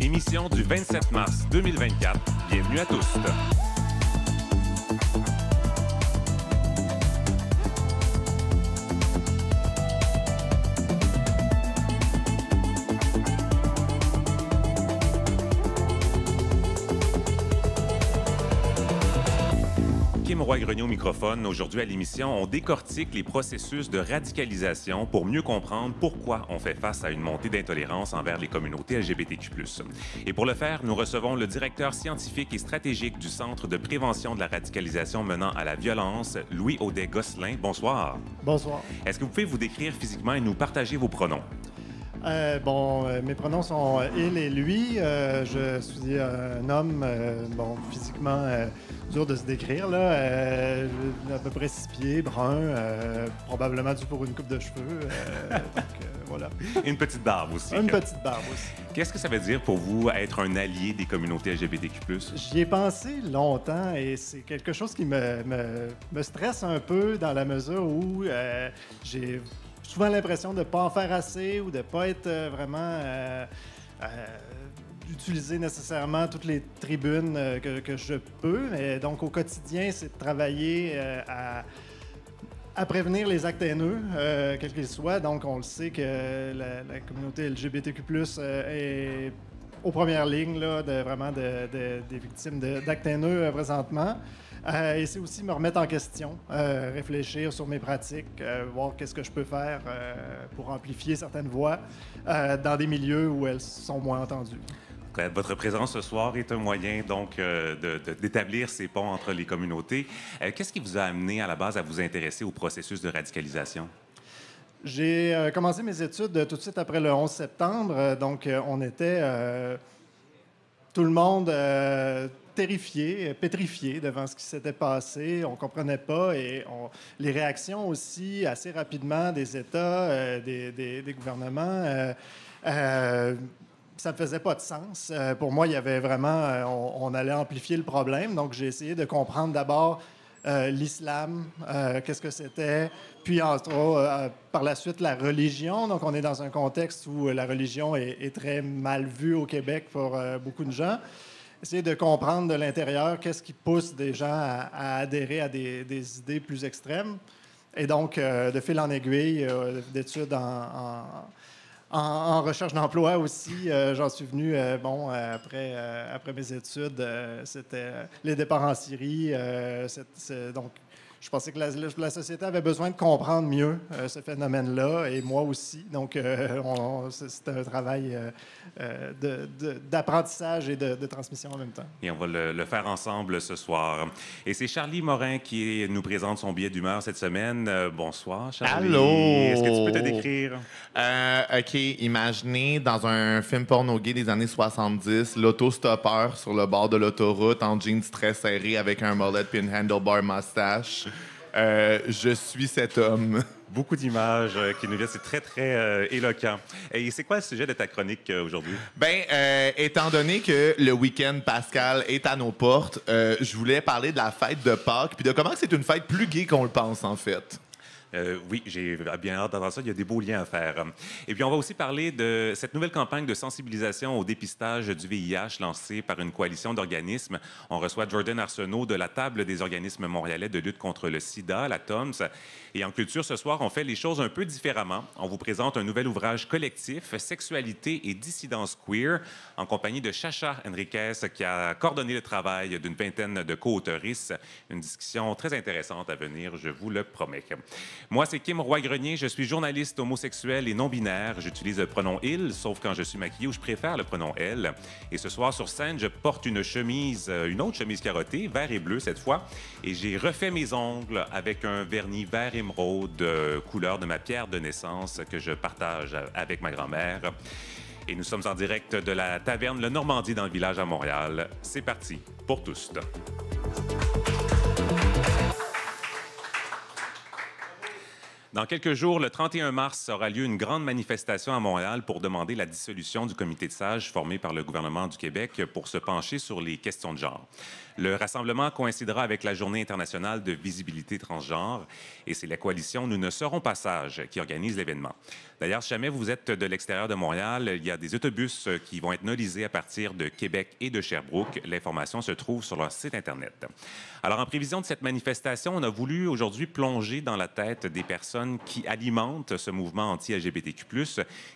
émission du 27 mars 2024. Bienvenue à tous. Kim Roy-Grenier au microphone. Aujourd'hui à l'émission, on décortique les processus de radicalisation pour mieux comprendre pourquoi on fait face à une montée d'intolérance envers les communautés LGBTQ+. Et pour le faire, nous recevons le directeur scientifique et stratégique du Centre de prévention de la radicalisation menant à la violence, Louis Audet-Gosselin. Bonsoir. Bonsoir. Est-ce que vous pouvez vous décrire physiquement et nous partager vos pronoms? Mes pronoms sont il et lui. Je suis un homme, physiquement dur de se décrire, là. À peu près 6 pieds, brun, probablement dû pour une coupe de cheveux. Voilà. Une petite barbe aussi. Une petite barbe aussi. Qu'est-ce que ça veut dire pour vous être un allié des communautés LGBTQ+? J'y ai pensé longtemps et c'est quelque chose qui me stresse un peu dans la mesure où j'ai souvent l'impression de ne pas en faire assez ou de ne pas être vraiment utiliser nécessairement toutes les tribunes que je peux. Et donc, au quotidien, c'est de travailler à prévenir les actes haineux, quels qu'ils soient. Donc, on le sait que la communauté LGBTQ+, est aux premières lignes là, des victimes d'actes haineux présentement. Et c'est aussi me remettre en question, réfléchir sur mes pratiques, voir qu'est-ce que je peux faire pour amplifier certaines voix dans des milieux où elles sont moins entendues. Votre présence ce soir est un moyen donc d'établir ces ponts entre les communautés. Qu'est-ce qui vous a amené à la base à vous intéresser au processus de radicalisation? J'ai commencé mes études tout de suite après le 11 septembre. Donc, on était tout le monde terrifié, pétrifié devant ce qui s'était passé. On ne comprenait pas et les réactions aussi assez rapidement des États, des gouvernements. Ça ne faisait pas de sens. Pour moi, il y avait vraiment... on allait amplifier le problème. Donc, j'ai essayé de comprendre d'abord l'islam, qu'est-ce que c'était, puis par la suite la religion. Donc, on est dans un contexte où la religion est très mal vue au Québec pour beaucoup de gens. Essayer de comprendre de l'intérieur qu'est-ce qui pousse des gens à adhérer à des idées plus extrêmes. Et donc, de fil en aiguille, d'études en recherche d'emploi aussi, j'en suis venu, après mes études, c'était les départs en Syrie. Donc, je pensais que la société avait besoin de comprendre mieux ce phénomène-là, et moi aussi. Donc, c'était un travail d'apprentissage et de transmission en même temps. Et on va le faire ensemble ce soir. Et c'est Charlie Morin qui nous présente son billet d'humeur cette semaine. Bonsoir, Charlie. Allô! Est-ce que tu peux te décrire? OK, imaginez dans un film porno gay des années 70, l'autostoppeur sur le bord de l'autoroute en jeans très serrés avec un mullet puis une handlebar mustache. Je suis cet homme. Beaucoup d'images qui nous viennent, c'est très, très éloquent. Et c'est quoi le sujet de ta chronique aujourd'hui? Étant donné que le week-end pascal est à nos portes, je voulais parler de la fête de Pâques puis de comment c'est une fête plus gay qu'on le pense, en fait. Oui, j'ai bien hâte d'entendre ça. Il y a des beaux liens à faire. Et puis, on va aussi parler de cette nouvelle campagne de sensibilisation au dépistage du VIH lancée par une coalition d'organismes. On reçoit Jordan Arsenault de la table des organismes montréalais de lutte contre le sida, la TOMS. Et en culture, ce soir, on fait les choses un peu différemment. On vous présente un nouvel ouvrage collectif, Sexualité et dissidence queer, en compagnie de Chacha Henriquez, qui a coordonné le travail d'une vingtaine de co-autoristes. Une discussion très intéressante à venir, je vous le promets. Moi, c'est Kim Roy-Grenier. Je suis journaliste homosexuel et non-binaire. J'utilise le pronom « il », sauf quand je suis maquillée, où je préfère le pronom « elle ». Et ce soir, sur scène, je porte une autre chemise carottée, vert et bleu cette fois. Et j'ai refait mes ongles avec un vernis vert émeraude, couleur de ma pierre de naissance, que je partage avec ma grand-mère. Et nous sommes en direct de la taverne Le Normandie dans le village à Montréal. C'est parti pour tous. Dans quelques jours, le 31 mars, aura lieu une grande manifestation à Montréal pour demander la dissolution du comité de sages formé par le gouvernement du Québec pour se pencher sur les questions de genre. Le rassemblement coïncidera avec la Journée internationale de visibilité transgenre et c'est la coalition Nous ne serons pas sages qui organise l'événement. D'ailleurs, si jamais vous êtes de l'extérieur de Montréal, il y a des autobus qui vont être nolisés à partir de Québec et de Sherbrooke. L'information se trouve sur leur site Internet. Alors, en prévision de cette manifestation, on a voulu aujourd'hui plonger dans la tête des personnes qui alimentent ce mouvement anti-LGBTQ+.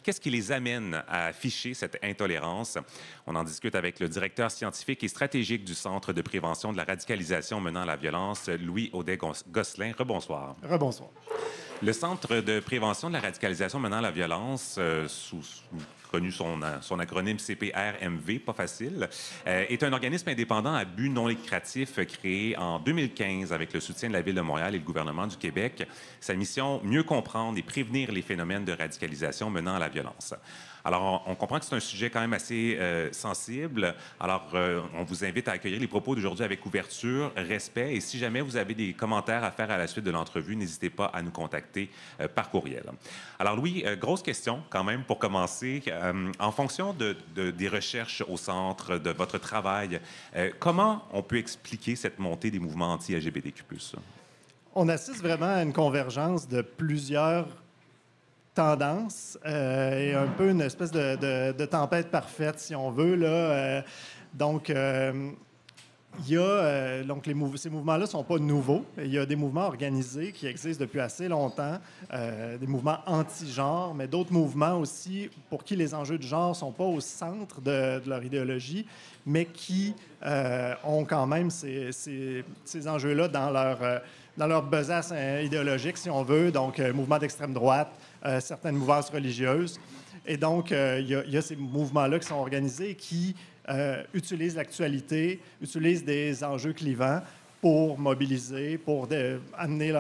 Qu'est-ce qui les amène à afficher cette intolérance? On en discute avec le directeur scientifique et stratégique du Centre de prévention de la radicalisation menant à la violence, Louis Audet-Gosselin. Rebonsoir. Rebonsoir. Le Centre de prévention de la radicalisation menant à la violence, connu son acronyme CPRMV, pas facile, est un organisme indépendant à but non lucratif créé en 2015 avec le soutien de la Ville de Montréal et le gouvernement du Québec. Sa mission, mieux comprendre et prévenir les phénomènes de radicalisation menant à la violence. Alors, on comprend que c'est un sujet quand même assez sensible. Alors, on vous invite à accueillir les propos d'aujourd'hui avec ouverture, respect. Et si jamais vous avez des commentaires à faire à la suite de l'entrevue, n'hésitez pas à nous contacter par courriel. Alors, Louis, grosse question quand même pour commencer. En fonction des recherches au centre, de votre travail, comment on peut expliquer cette montée des mouvements anti-LGBTQ+. On assiste vraiment à une convergence de plusieurs tendances et un peu une espèce de tempête parfaite, si on veut. Là. Donc, il y a, ces mouvements-là ne sont pas nouveaux. Il y a des mouvements organisés qui existent depuis assez longtemps, des mouvements anti-genre, mais d'autres mouvements aussi pour qui les enjeux de genre ne sont pas au centre de leur idéologie, mais qui ont quand même ces enjeux-là dans leur besace idéologique, si on veut, donc mouvements d'extrême droite, certaines mouvances religieuses. Et donc, il y a ces mouvements-là qui sont organisés et qui utilisent l'actualité, utilisent des enjeux clivants pour mobiliser, pour amener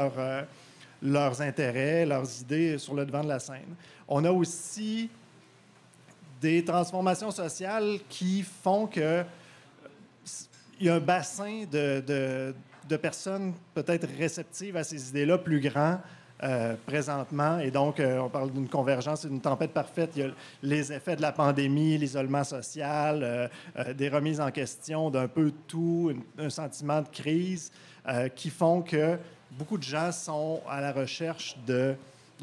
leurs intérêts, leurs idées sur le devant de la scène. On a aussi des transformations sociales qui font que il y a un bassin de personnes peut-être réceptives à ces idées-là plus grand présentement. Et donc, on parle d'une convergence, d'une tempête parfaite. Il y a les effets de la pandémie, l'isolement social, des remises en question d'un peu tout, un sentiment de crise qui font que beaucoup de gens sont à la recherche de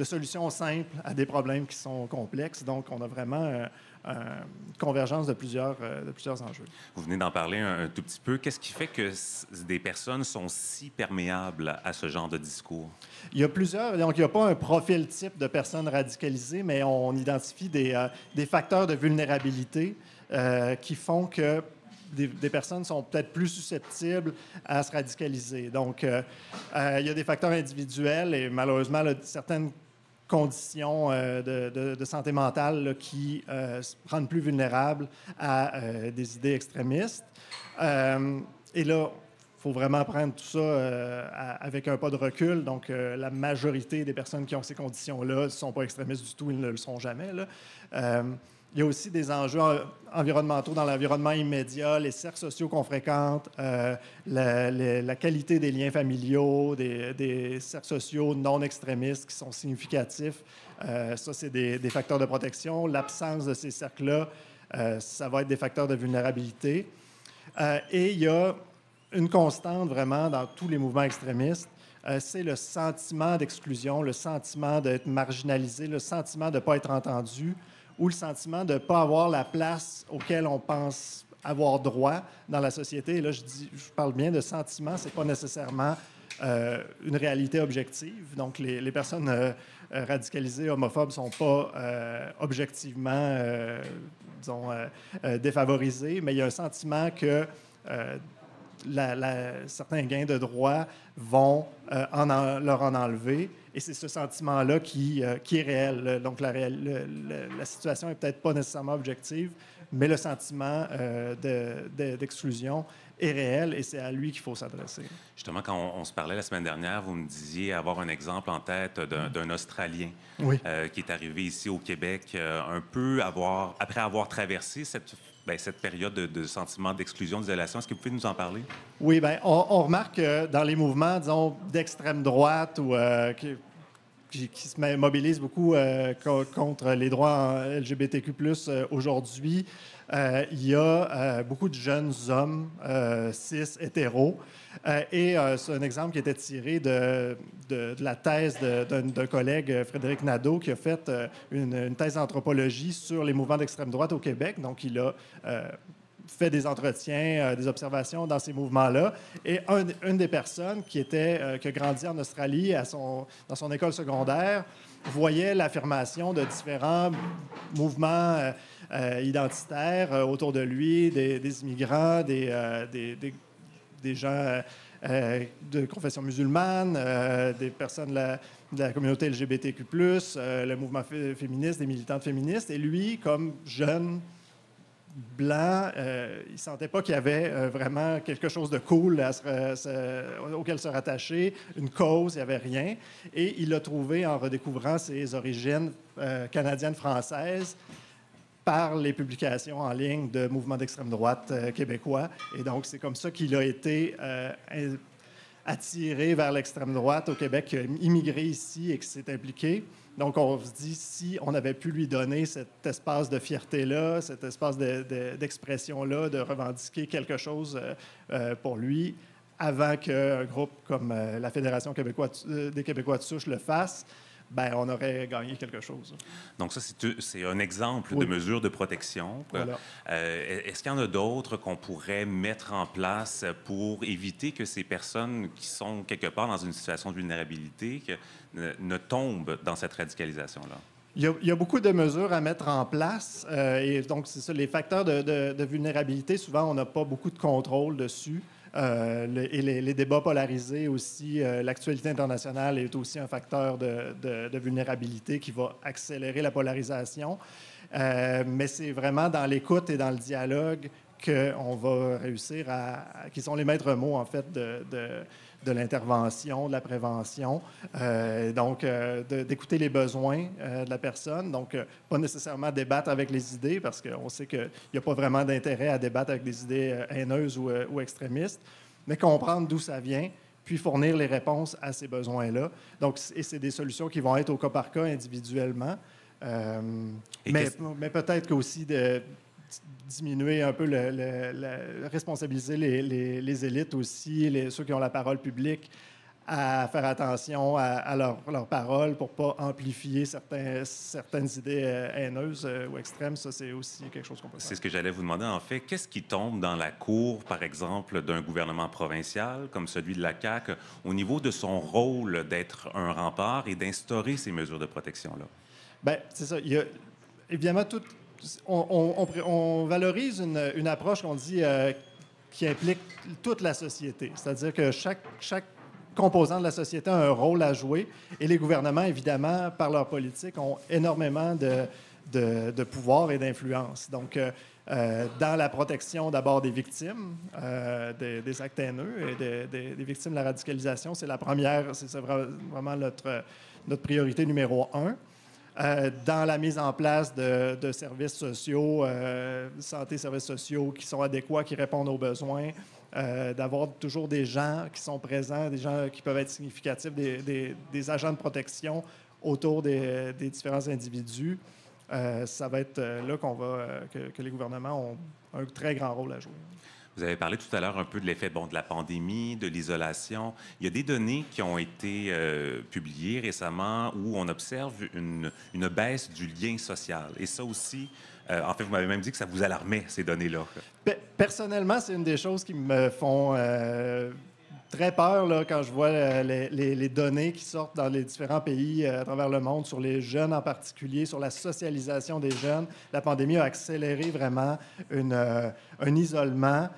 solutions simples à des problèmes qui sont complexes. Donc, on a vraiment une convergence de plusieurs enjeux. Vous venez d'en parler un tout petit peu. Qu'est-ce qui fait que des personnes sont si perméables à ce genre de discours? Il y a plusieurs. Donc, il n'y a pas un profil type de personnes radicalisées, mais on identifie des facteurs de vulnérabilité qui font que des personnes sont peut-être plus susceptibles à se radicaliser. Donc, il y a des facteurs individuels et malheureusement, là, certaines conditions de santé mentale là, qui rendent plus vulnérables à des idées extrémistes. Et là, il faut vraiment prendre tout ça avec un pas de recul. Donc, la majorité des personnes qui ont ces conditions-là ne sont pas extrémistes du tout, ils ne le sont jamais. Là. Il y a aussi des enjeux environnementaux dans l'environnement immédiat, les cercles sociaux qu'on fréquente, la qualité des liens familiaux, des cercles sociaux non extrémistes qui sont significatifs. Ça, c'est des facteurs de protection. L'absence de ces cercles-là, ça va être des facteurs de vulnérabilité. Et il y a une constante vraiment dans tous les mouvements extrémistes, c'est le sentiment d'exclusion, le sentiment d'être marginalisé, le sentiment de ne pas être entendu, ou le sentiment de ne pas avoir la place auquel on pense avoir droit dans la société. Et là, je parle bien de sentiment, ce n'est pas nécessairement une réalité objective. Donc, les personnes radicalisées, homophobes, ne sont pas objectivement, disons, défavorisées, mais il y a un sentiment que certains gains de droits vont leur en enlever. Et c'est ce sentiment-là qui est réel. Donc, la situation n'est peut-être pas nécessairement objective, mais le sentiment d'exclusion est réel et c'est à lui qu'il faut s'adresser. Justement, quand on se parlait la semaine dernière, vous me disiez avoir un exemple en tête d'un Australien qui est arrivé ici au Québec un peu après avoir traversé cette période de sentiment d'exclusion, d'isolation. Est-ce que vous pouvez nous en parler? Oui, bien, on remarque que dans les mouvements, disons, d'extrême droite ou qui se mobilise beaucoup contre les droits LGBTQ+, aujourd'hui. Il y a beaucoup de jeunes hommes cis, hétéros. C'est un exemple qui était tiré de la thèse d'un collègue, Frédéric Nadeau, qui a fait une thèse d'anthropologie sur les mouvements d'extrême droite au Québec. Donc, il a fait des entretiens, des observations dans ces mouvements-là. Et une des personnes qui a grandi en Australie dans son école secondaire voyait l'affirmation de différents mouvements identitaires autour de lui, des immigrants, des gens de confession musulmane, des personnes de la communauté LGBTQ+, le mouvement féministe, des militantes féministes. Et lui, comme jeune blanc, il ne sentait pas qu'il y avait vraiment quelque chose de cool auquel se rattacher, une cause, il n'y avait rien. Et il l'a trouvé en redécouvrant ses origines canadiennes-françaises par les publications en ligne de mouvements d'extrême droite québécois. Et donc, c'est comme ça qu'il a été attiré vers l'extrême droite au Québec, qui a immigré ici et qui s'est impliqué. Donc, on se dit, si on avait pu lui donner cet espace de fierté-là, cet espace d'expression-là, de revendiquer quelque chose pour lui, avant qu'un groupe comme la Fédération des Québécois de souche le fasse, ben, on aurait gagné quelque chose. Donc ça, c'est un exemple Oui. de mesure de protection. Voilà. Est-ce qu'il y en a d'autres qu'on pourrait mettre en place pour éviter que ces personnes qui sont quelque part dans une situation de vulnérabilité ne tombent dans cette radicalisation-là? Il y a beaucoup de mesures à mettre en place. Et donc, c'est ça, les facteurs de vulnérabilité, souvent, on n'a pas beaucoup de contrôle dessus. Et les débats polarisés aussi, l'actualité internationale est aussi un facteur de vulnérabilité qui va accélérer la polarisation. Mais c'est vraiment dans l'écoute et dans le dialogue qu'on va réussir qui sont les maîtres mots, en fait, de l'intervention, de la prévention. Donc, d'écouter les besoins de la personne. Donc, pas nécessairement débattre avec les idées, parce qu'on sait qu'il n'y a pas vraiment d'intérêt à débattre avec des idées haineuses ou extrémistes, mais comprendre d'où ça vient, puis fournir les réponses à ces besoins-là. Donc, et c'est des solutions qui vont être au cas par cas, individuellement. Mais peut-être qu'aussi de diminuer un peu, responsabiliser les élites aussi, ceux qui ont la parole publique, à faire attention à leurs paroles pour ne pas amplifier certaines idées haineuses ou extrêmes. Ça, c'est aussi quelque chose qu'on peut faire. C'est ce que j'allais vous demander, en fait. Qu'est-ce qui tombe dans la cour, par exemple, d'un gouvernement provincial, comme celui de la CAQ, au niveau de son rôle d'être un rempart et d'instaurer ces mesures de protection-là? Bien, c'est ça. Il y a, évidemment, on valorise une approche qu'on dit qui implique toute la société. C'est-à-dire que chaque composant de la société a un rôle à jouer et les gouvernements, évidemment, par leur politique, ont énormément de pouvoir et d'influence. Donc, dans la protection d'abord des victimes des actes haineux et des victimes de la radicalisation, c'est vraiment notre priorité numéro 1. Dans la mise en place de services sociaux, santé, services sociaux qui sont adéquats, qui répondent aux besoins, d'avoir toujours des gens qui sont présents, des gens qui peuvent être significatifs, des agents de protection autour des différents individus. Ça va être là que les gouvernements ont un très grand rôle à jouer. Vous avez parlé tout à l'heure un peu de l'effet de la pandémie, de l'isolation. Il y a des données qui ont été publiées récemment où on observe une baisse du lien social. Et ça aussi, en fait, vous m'avez même dit que ça vous alarmait, ces données-là. Personnellement, c'est une des choses qui me font très peur là, quand je vois les données qui sortent dans les différents pays à travers le monde, sur les jeunes en particulier, sur la socialisation des jeunes. La pandémie a accéléré vraiment un isolement,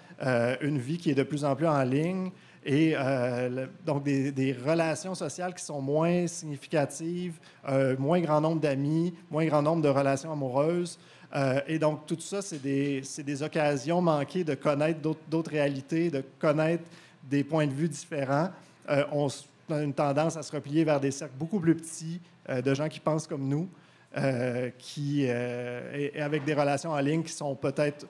une vie qui est de plus en plus en ligne et donc des relations sociales qui sont moins significatives, moins grand nombre d'amis, moins grand nombre de relations amoureuses. Et donc, tout ça, c'est des occasions manquées de connaître d'autres réalités, de connaître des points de vue différents. On a une tendance à se replier vers des cercles beaucoup plus petits de gens qui pensent comme nous, et avec des relations en ligne qui sont peut-être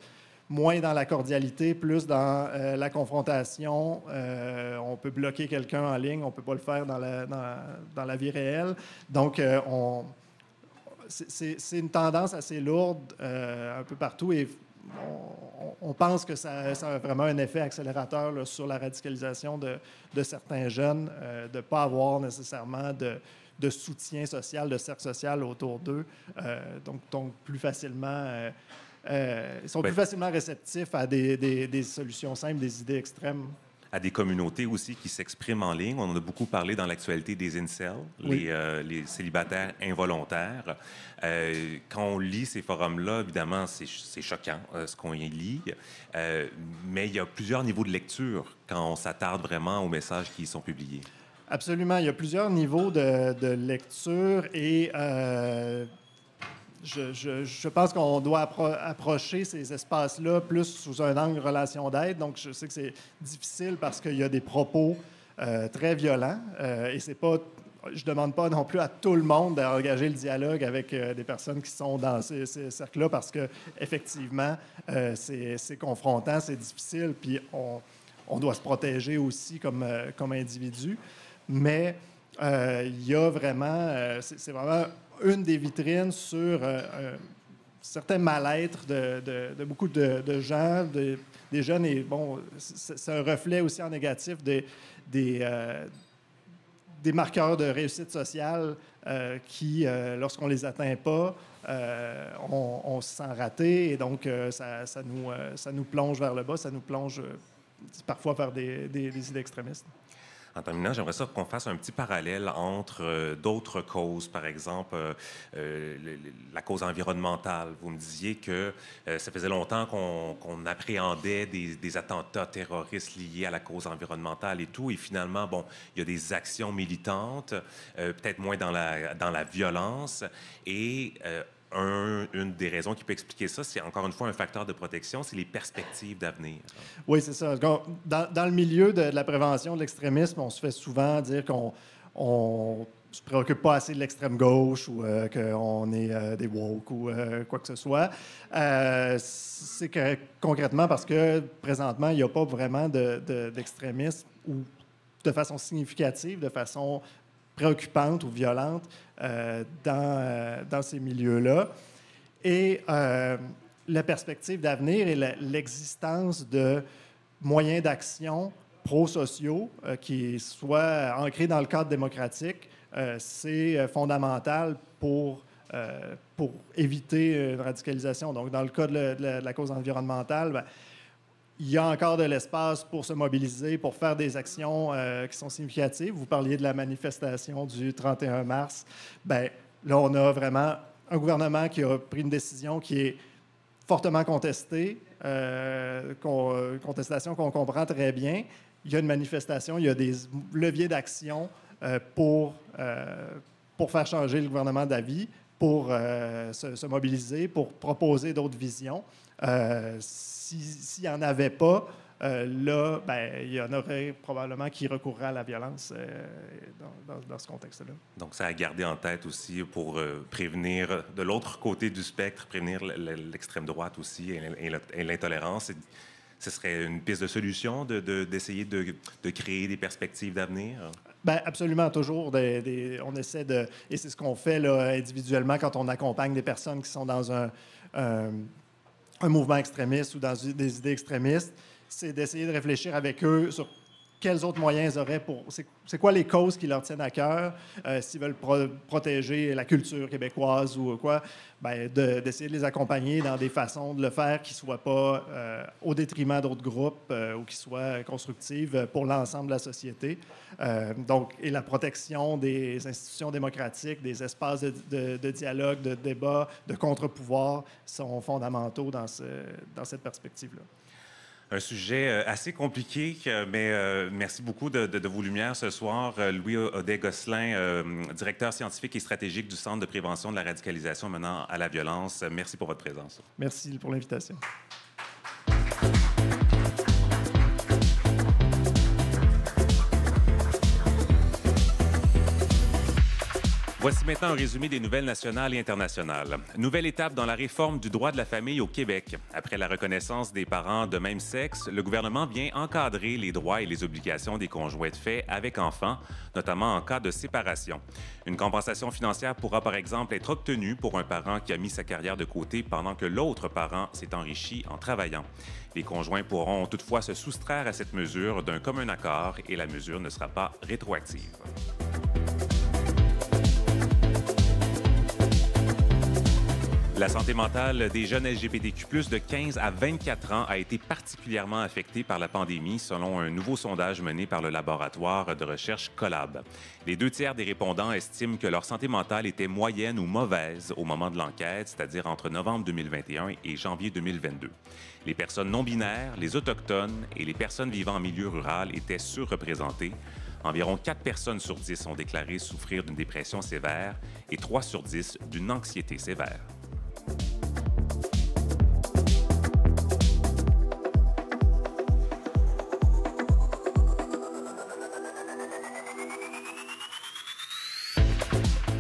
moins dans la cordialité, plus dans la confrontation. On peut bloquer quelqu'un en ligne, on ne peut pas le faire dans la vie réelle. Donc, c'est une tendance assez lourde un peu partout et on pense que ça a vraiment un effet accélérateur là, sur la radicalisation de certains jeunes, de ne pas avoir nécessairement de soutien social, de cercle social autour d'eux. Donc plus facilement, ils sont plus facilement réceptifs à des solutions simples, des idées extrêmes. À des communautés aussi qui s'expriment en ligne. On en a beaucoup parlé dans l'actualité des incels, oui. Les célibataires involontaires. Quand on lit ces forums-là, évidemment, c'est choquant ce qu'on y lit, mais il y a plusieurs niveaux de lecture quand on s'attarde vraiment aux messages qui y sont publiés. Absolument. Il y a plusieurs niveaux de lecture et je pense qu'on doit approcher ces espaces-là plus sous un angle relation d'aide. Donc, je sais que c'est difficile parce qu'il y a des propos très violents et c'est pas... Je ne demande pas non plus à tout le monde d'engager le dialogue avec des personnes qui sont dans ces cercles-là parce qu'effectivement, c'est confrontant, c'est difficile, puis on doit se protéger aussi comme individu. Mais il y a vraiment... c'est vraiment une des vitrines sur certains mal-être de beaucoup de gens, des jeunes. Et bon, c'est un reflet aussi en négatif des marqueurs de réussite sociale qui, lorsqu'on ne les atteint pas, on se sent raté. Et donc, ça nous plonge vers le bas, ça nous plonge parfois vers des idées extrémistes. En terminant, j'aimerais ça qu'on fasse un petit parallèle entre d'autres causes, par exemple la cause environnementale. Vous me disiez que ça faisait longtemps qu'on appréhendait des attentats terroristes liés à la cause environnementale et tout, et finalement, bon, il y a des actions militantes, peut-être moins dans la violence, et une des raisons qui peut expliquer ça, c'est encore une fois un facteur de protection, c'est les perspectives d'avenir. Oui, c'est ça. Dans le milieu de la prévention de l'extrémisme, on se fait souvent dire qu'on ne se préoccupe pas assez de l'extrême gauche ou qu'on est des woke ou quoi que ce soit. C'est que, concrètement parce que présentement, il n'y a pas vraiment d'extrémisme ou de façon significative, de façon préoccupante ou violente dans ces milieux-là. Et la perspective d'avenir et l'existence de moyens d'action pro-sociaux qui soient ancrés dans le cadre démocratique, c'est fondamental pour éviter une radicalisation. Donc, dans le cas de la cause environnementale, bien, il y a encore de l'espace pour se mobiliser, pour faire des actions qui sont significatives. Vous parliez de la manifestation du 31 mars. Bien, là, on a vraiment un gouvernement qui a pris une décision qui est fortement contestée, contestation qu'on comprend très bien. Il y a une manifestation, il y a des leviers d'action pour faire changer le gouvernement d'avis, pour se mobiliser, pour proposer d'autres visions. S'il n'y en avait pas, là, ben, il y en aurait probablement qui recourraient à la violence dans ce contexte-là. Donc, ça à garder en tête aussi pour prévenir, de l'autre côté du spectre, prévenir l'extrême droite aussi et l'intolérance. Ce serait une piste de solution d'essayer de créer des perspectives d'avenir? Bien, absolument, toujours. On essaie de... Et c'est ce qu'on fait là, individuellement quand on accompagne des personnes qui sont dans un mouvement extrémiste ou dans des idées extrémistes, c'est d'essayer de réfléchir avec eux sur quels autres moyens ils auraient pour... C'est quoi les causes qui leur tiennent à cœur, s'ils veulent protéger la culture québécoise ou quoi, bien, d'essayer de les accompagner dans des façons de le faire qui ne soient pas au détriment d'autres groupes ou qui soient constructives pour l'ensemble de la société. Donc, et la protection des institutions démocratiques, des espaces de dialogue, de débat, de contre-pouvoir sont fondamentaux dans cette perspective-là. Un sujet assez compliqué, mais merci beaucoup de vos lumières ce soir. Louis Audet-Gosselin, directeur scientifique et stratégique du Centre de prévention de la radicalisation menant à la violence. Merci pour votre présence. Merci pour l'invitation. Voici maintenant un résumé des nouvelles nationales et internationales. Nouvelle étape dans la réforme du droit de la famille au Québec. Après la reconnaissance des parents de même sexe, le gouvernement vient encadrer les droits et les obligations des conjoints de fait avec enfants, notamment en cas de séparation. Une compensation financière pourra par exemple être obtenue pour un parent qui a mis sa carrière de côté pendant que l'autre parent s'est enrichi en travaillant. Les conjoints pourront toutefois se soustraire à cette mesure d'un commun accord et la mesure ne sera pas rétroactive. La santé mentale des jeunes LGBTQ+, de 15 à 24 ans a été particulièrement affectée par la pandémie, selon un nouveau sondage mené par le laboratoire de recherche Collab. Les 2 tiers des répondants estiment que leur santé mentale était moyenne ou mauvaise au moment de l'enquête, c'est-à-dire entre novembre 2021 et janvier 2022. Les personnes non-binaires, les autochtones et les personnes vivant en milieu rural étaient surreprésentées. Environ 4 personnes sur 10 ont déclaré souffrir d'une dépression sévère et 3 sur 10 d'une anxiété sévère.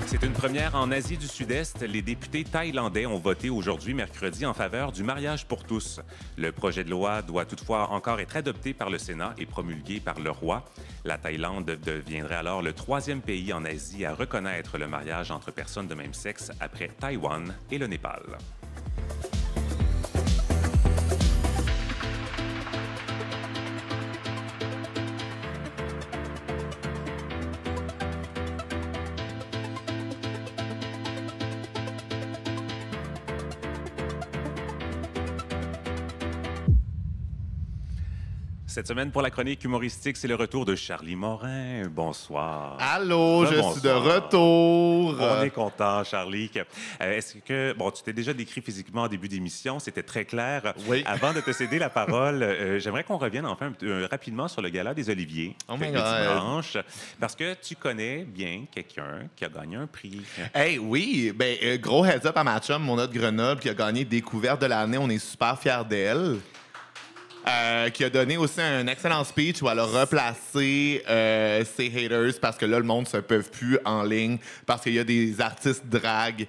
C'est une première en Asie du Sud-Est. Les députés thaïlandais ont voté aujourd'hui, mercredi, en faveur du mariage pour tous. Le projet de loi doit toutefois encore être adopté par le Sénat et promulgué par le roi. La Thaïlande deviendrait alors le 3e pays en Asie à reconnaître le mariage entre personnes de même sexe après Taïwan et le Népal. Cette semaine, pour la chronique humoristique, c'est le retour de Charlie Morin. Bonsoir. Allô, je suis de retour. On est content, Charlie. Est-ce que, bon, tu t'es déjà décrit physiquement au début d'émission, c'était très clair. Oui. Avant de te céder la parole, j'aimerais qu'on revienne enfin rapidement sur le gala des Oliviers. Oh my le God. dimanche, parce que tu connais bien quelqu'un qui a gagné un prix. Hey, oui, gros heads up à ma chum, mon autre Grenoble, qui a gagné Découverte de l'année. On est super fiers d'elle. Qui a donné aussi un excellent speech où elle a replacé ses haters parce que là, le monde ne se peut plus en ligne parce qu'il y a des artistes drag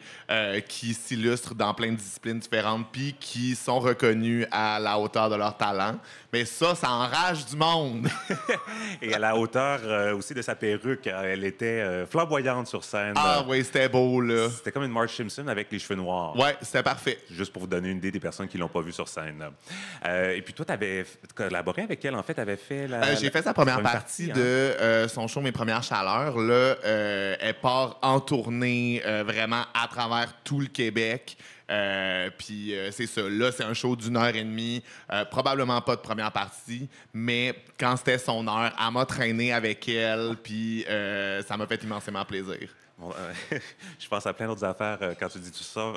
qui s'illustrent dans plein de disciplines différentes puis qui sont reconnus à la hauteur de leur talent. Mais ça enrage du monde. Et à la hauteur aussi de sa perruque, elle était flamboyante sur scène. Ah oui, c'était beau, là. C'était comme une Marge Simpson avec les cheveux noirs. Ouais, c'était parfait. Juste pour vous donner une idée des personnes qui ne l'ont pas vue sur scène. Et puis toi, tu avais collaboré avec elle, en fait, tu avais fait J'ai fait sa première partie de son show Mes Premières Chaleurs. Là, elle part en tournée vraiment à travers tout le Québec. Puis c'est ça. Là, c'est un show d'1 heure et demie. Probablement pas de première partie, mais quand c'était son heure, elle m'a traîné avec elle, puis ça m'a fait immensément plaisir. Bon, je pense à plein d'autres affaires quand tu dis tout ça.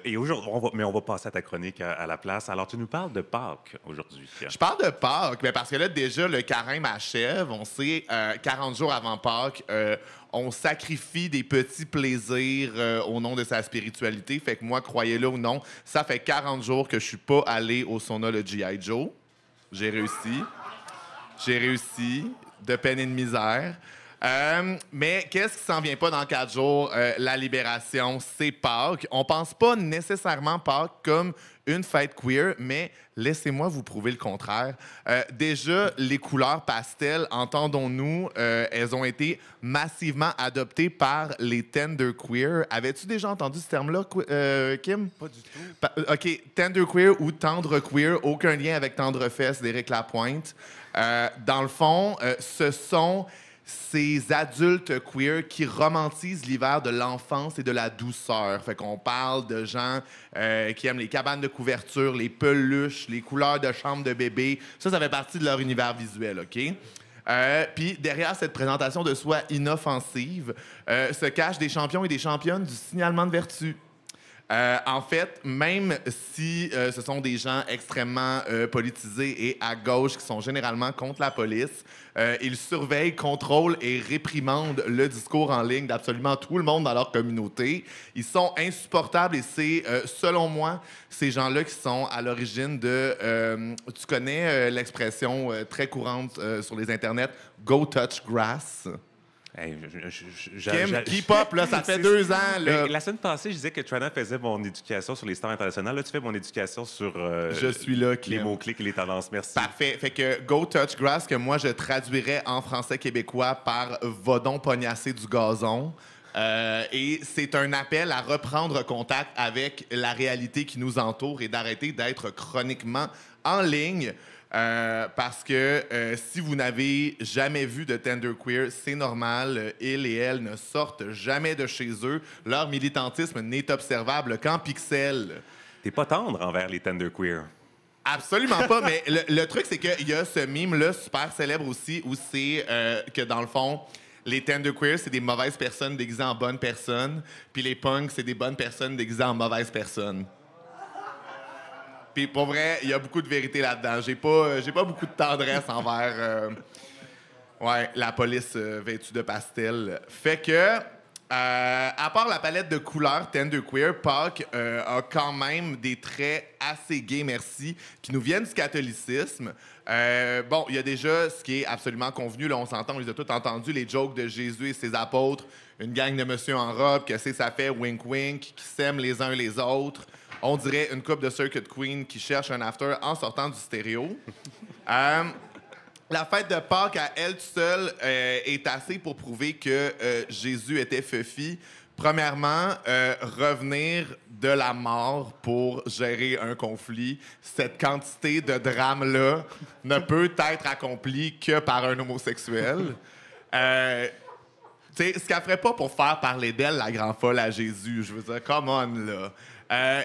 Et aujourd'hui, on va passer à ta chronique à la place. Alors, tu nous parles de Pâques aujourd'hui. Je parle de Pâques, mais parce que là, déjà, le carême achève. On sait, 40 jours avant Pâques, on sacrifie des petits plaisirs au nom de sa spiritualité. Fait que moi, croyez-le ou non, ça fait 40 jours que je suis pas allé au sauna le G.I. Joe. J'ai réussi. De peine et de misère. Mais qu'est-ce qui s'en vient pas dans 4 jours? La libération, c'est Pâques. On pense pas nécessairement Pâques comme une fête queer, mais laissez-moi vous prouver le contraire. Déjà, les couleurs pastel, entendons-nous, elles ont été massivement adoptées par les tender queer. Avais-tu déjà entendu ce terme-là, Kim? Pas du tout. OK, tender queer ou tendre queer, aucun lien avec Tendre Fesses d'Éric Lapointe. Dans le fond, ce sont ces adultes queer qui romantisent l'hiver de l'enfance et de la douceur. Fait qu'on parle de gens qui aiment les cabanes de couverture, les peluches, les couleurs de chambre de bébé. Ça fait partie de leur univers visuel, OK? Puis derrière cette présentation de soi inoffensive se cachent des champions et des championnes du signalement de vertu. En fait, même si ce sont des gens extrêmement politisés et à gauche qui sont généralement contre la police, ils surveillent, contrôlent et réprimandent le discours en ligne d'absolument tout le monde dans leur communauté. Ils sont insupportables et c'est, selon moi, ces gens-là qui sont à l'origine de... tu connais l'expression très courante sur les internets « go touch grass ». Hey, Kim, K-pop, là, ça fait 2 ans. Là. La semaine passée, je disais que Trana faisait mon éducation sur les stars internationales. Là, tu fais mon éducation sur Je suis là, les Kim. mots-clés et les tendances. Merci. Parfait. Fait que Go Touch Grass, que moi, je traduirais en français québécois par Va donc pognasser du gazon. Et c'est un appel à reprendre contact avec la réalité qui nous entoure et d'arrêter d'être chroniquement en ligne. Parce que si vous n'avez jamais vu de Tenderqueer, c'est normal. Ils et elles ne sortent jamais de chez eux. Leur militantisme n'est observable qu'en pixels. T'es pas tendre envers les tenderqueer. Absolument pas, mais le truc, c'est qu'il y a ce mime-là super célèbre aussi où c'est que, dans le fond, les tenderqueer, c'est des mauvaises personnes déguisées en bonnes personnes, puis les punks, c'est des bonnes personnes déguisées en mauvaises personnes. Puis pour vrai, il y a beaucoup de vérité là-dedans. J'ai pas beaucoup de tendresse envers la police vêtue de pastel. Fait que, à part la palette de couleurs Tenderqueer, Pâques a quand même des traits assez gays, merci, qui nous viennent du catholicisme. Bon, il y a déjà ce qui est absolument convenu, là, on s'entend, on les a tous entendus, les jokes de Jésus et ses apôtres, une gang de monsieur en robe, que c'est ça fait, wink wink, qui s'aiment les uns les autres. On dirait une couple de Circuit Queen qui cherche un after en sortant du stéréo. La fête de Pâques, à elle seule, est assez pour prouver que Jésus était Fufi. Premièrement, revenir de la mort pour gérer un conflit. Cette quantité de drame-là ne peut être accomplie que par un homosexuel. Tu sais, ce qu'elle ferait pas pour faire parler d'elle, la grand folle à Jésus. Je veux dire, come on, là.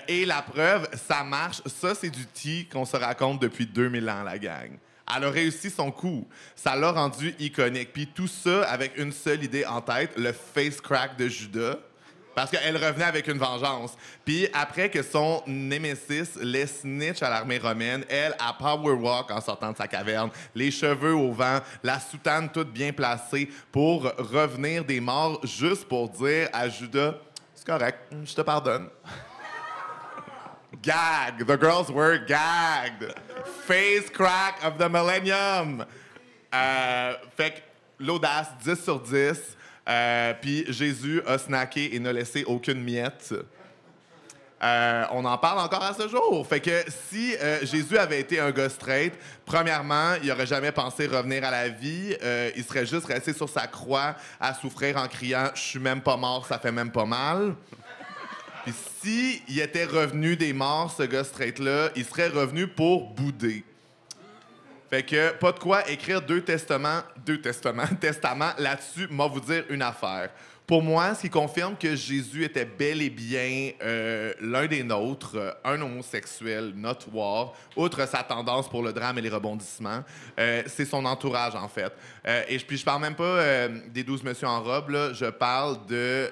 Et la preuve, ça marche. Ça, c'est du tea qu'on se raconte depuis 2000 ans, la gang. Elle a réussi son coup. Ça l'a rendu iconique. Puis tout ça avec une seule idée en tête, le face crack de Judas. Parce qu'elle revenait avec une vengeance. Puis après que son némésis les snitch à l'armée romaine, elle a power walk en sortant de sa caverne, les cheveux au vent, la soutane toute bien placée pour revenir des morts, juste pour dire à Judas, c'est correct, je te pardonne. Gag. The girls were gagged. Face crack of the millennium. Fait que l'audace, 10 sur 10. Puis Jésus a snacké et n'a laissé aucune miette. On en parle encore à ce jour. Fait que si Jésus avait été un gars straight, premièrement, il n'aurait jamais pensé revenir à la vie. Il serait juste resté sur sa croix à souffrir en criant « Je suis même pas mort, ça fait même pas mal ». Puis s'il était revenu des morts, ce gars straight-là, il serait revenu pour bouder. Fait que, pas de quoi écrire deux testaments là-dessus, moi vous dire une affaire. Pour moi, ce qui confirme que Jésus était bel et bien l'un des nôtres, un homosexuel notoire, outre sa tendance pour le drame et les rebondissements, c'est son entourage, en fait. Et puis je parle même pas des 12 messieurs en robe, là, je parle de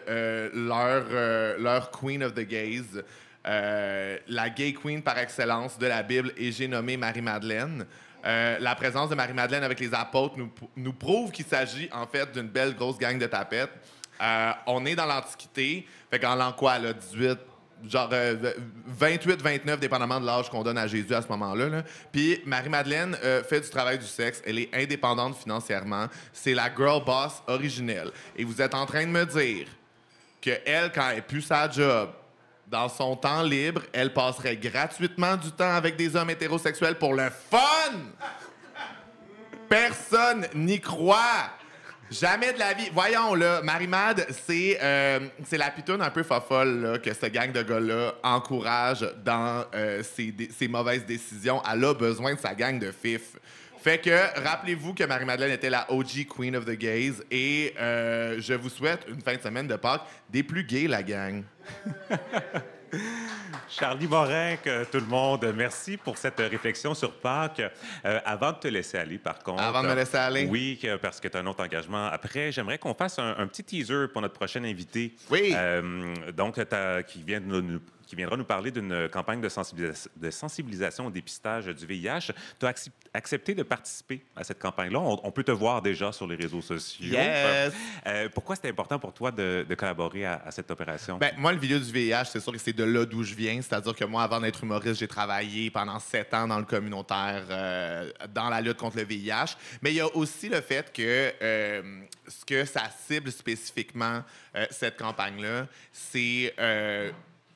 leur Queen of the Gays, la gay queen par excellence de la Bible, et j'ai nommé Marie-Madeleine. La présence de Marie-Madeleine avec les apôtres nous prouve qu'il s'agit, en fait, d'une belle grosse gang de tapettes. On est dans l'Antiquité, fait qu'en l'an quoi, là, 18, genre 28, 29, dépendamment de l'âge qu'on donne à Jésus à ce moment-là. Là. Puis Marie-Madeleine fait du travail du sexe, elle est indépendante financièrement, c'est la girl boss originelle. Et vous êtes en train de me dire qu'elle, quand elle pue sa job, dans son temps libre, elle passerait gratuitement du temps avec des hommes hétérosexuels pour le fun! Personne n'y croit! Jamais de la vie. Voyons, là, Marie-Mad, c'est la pitoune un peu fofolle là, que ce gang de gars-là encourage dans ses mauvaises décisions. Elle a besoin de sa gang de fifs. Fait que, rappelez-vous que Marie-Madeleine était la OG Queen of the Gays et je vous souhaite une fin de semaine de Pâques des plus gays, la gang. Charlie Morin, tout le monde, merci pour cette réflexion sur Pâques. Avant de te laisser aller, par contre... Avant de me laisser aller? Oui, parce que tu as un autre engagement. Après, j'aimerais qu'on fasse un petit teaser pour notre prochain invité. Oui. Donc, qui qui viendra nous parler d'une campagne de sensibilisation au dépistage du VIH. Tu as accepté de participer à cette campagne-là. On peut te voir déjà sur les réseaux sociaux. Yes! Pourquoi c'était important pour toi de collaborer à cette opération? Ben, moi, le milieu du VIH, c'est sûr que c'est de là d'où je viens. C'est-à-dire que moi, avant d'être humoriste, j'ai travaillé pendant 7 ans dans le communautaire, dans la lutte contre le VIH. Mais il y a aussi le fait que ce que ça cible spécifiquement, cette campagne-là, c'est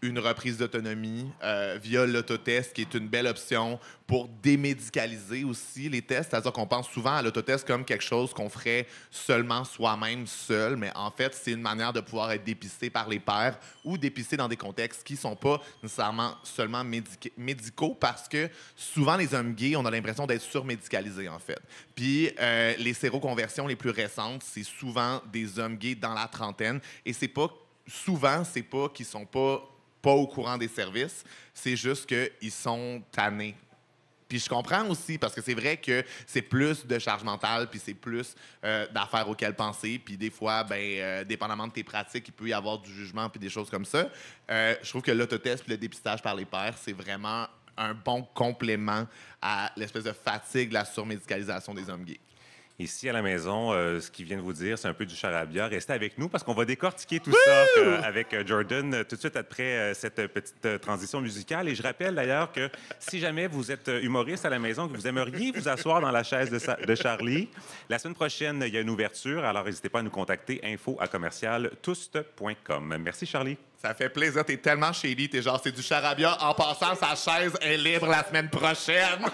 une reprise d'autonomie via l'autotest, qui est une belle option pour démédicaliser aussi les tests. C'est-à-dire qu'on pense souvent à l'autotest comme quelque chose qu'on ferait seulement soi-même, seul, mais en fait, c'est une manière de pouvoir être dépisté par les pairs ou dépisté dans des contextes qui ne sont pas nécessairement seulement médicaux, parce que souvent, les hommes gays, on a l'impression d'être surmédicalisés, en fait. Puis, les séroconversions les plus récentes, c'est souvent des hommes gays dans la trentaine, et c'est pas qu'ils sont pas au courant des services, c'est juste qu'ils sont tannés. Puis je comprends aussi, parce que c'est vrai que c'est plus de charge mentale, puis c'est plus d'affaires auxquelles penser, puis des fois, dépendamment de tes pratiques, il peut y avoir du jugement, puis des choses comme ça. Je trouve que l'autotest puis le dépistage par les pairs, c'est vraiment un bon complément à l'espèce de fatigue de la surmédicalisation des hommes gays. Ici, à la maison, ce qu'il vient de vous dire, c'est un peu du charabia. Restez avec nous parce qu'on va décortiquer tout ça avec Jordan tout de suite après cette petite transition musicale. Et je rappelle d'ailleurs que si jamais vous êtes humoriste à la maison, que vous aimeriez vous asseoir dans la chaise de Charlie, la semaine prochaine, il y a une ouverture. Alors, n'hésitez pas à nous contacter, info@commercialtouste.com. Merci, Charlie. Ça fait plaisir. T'es tellement shady. T'es genre, c'est du charabia. En passant, sa chaise est libre la semaine prochaine.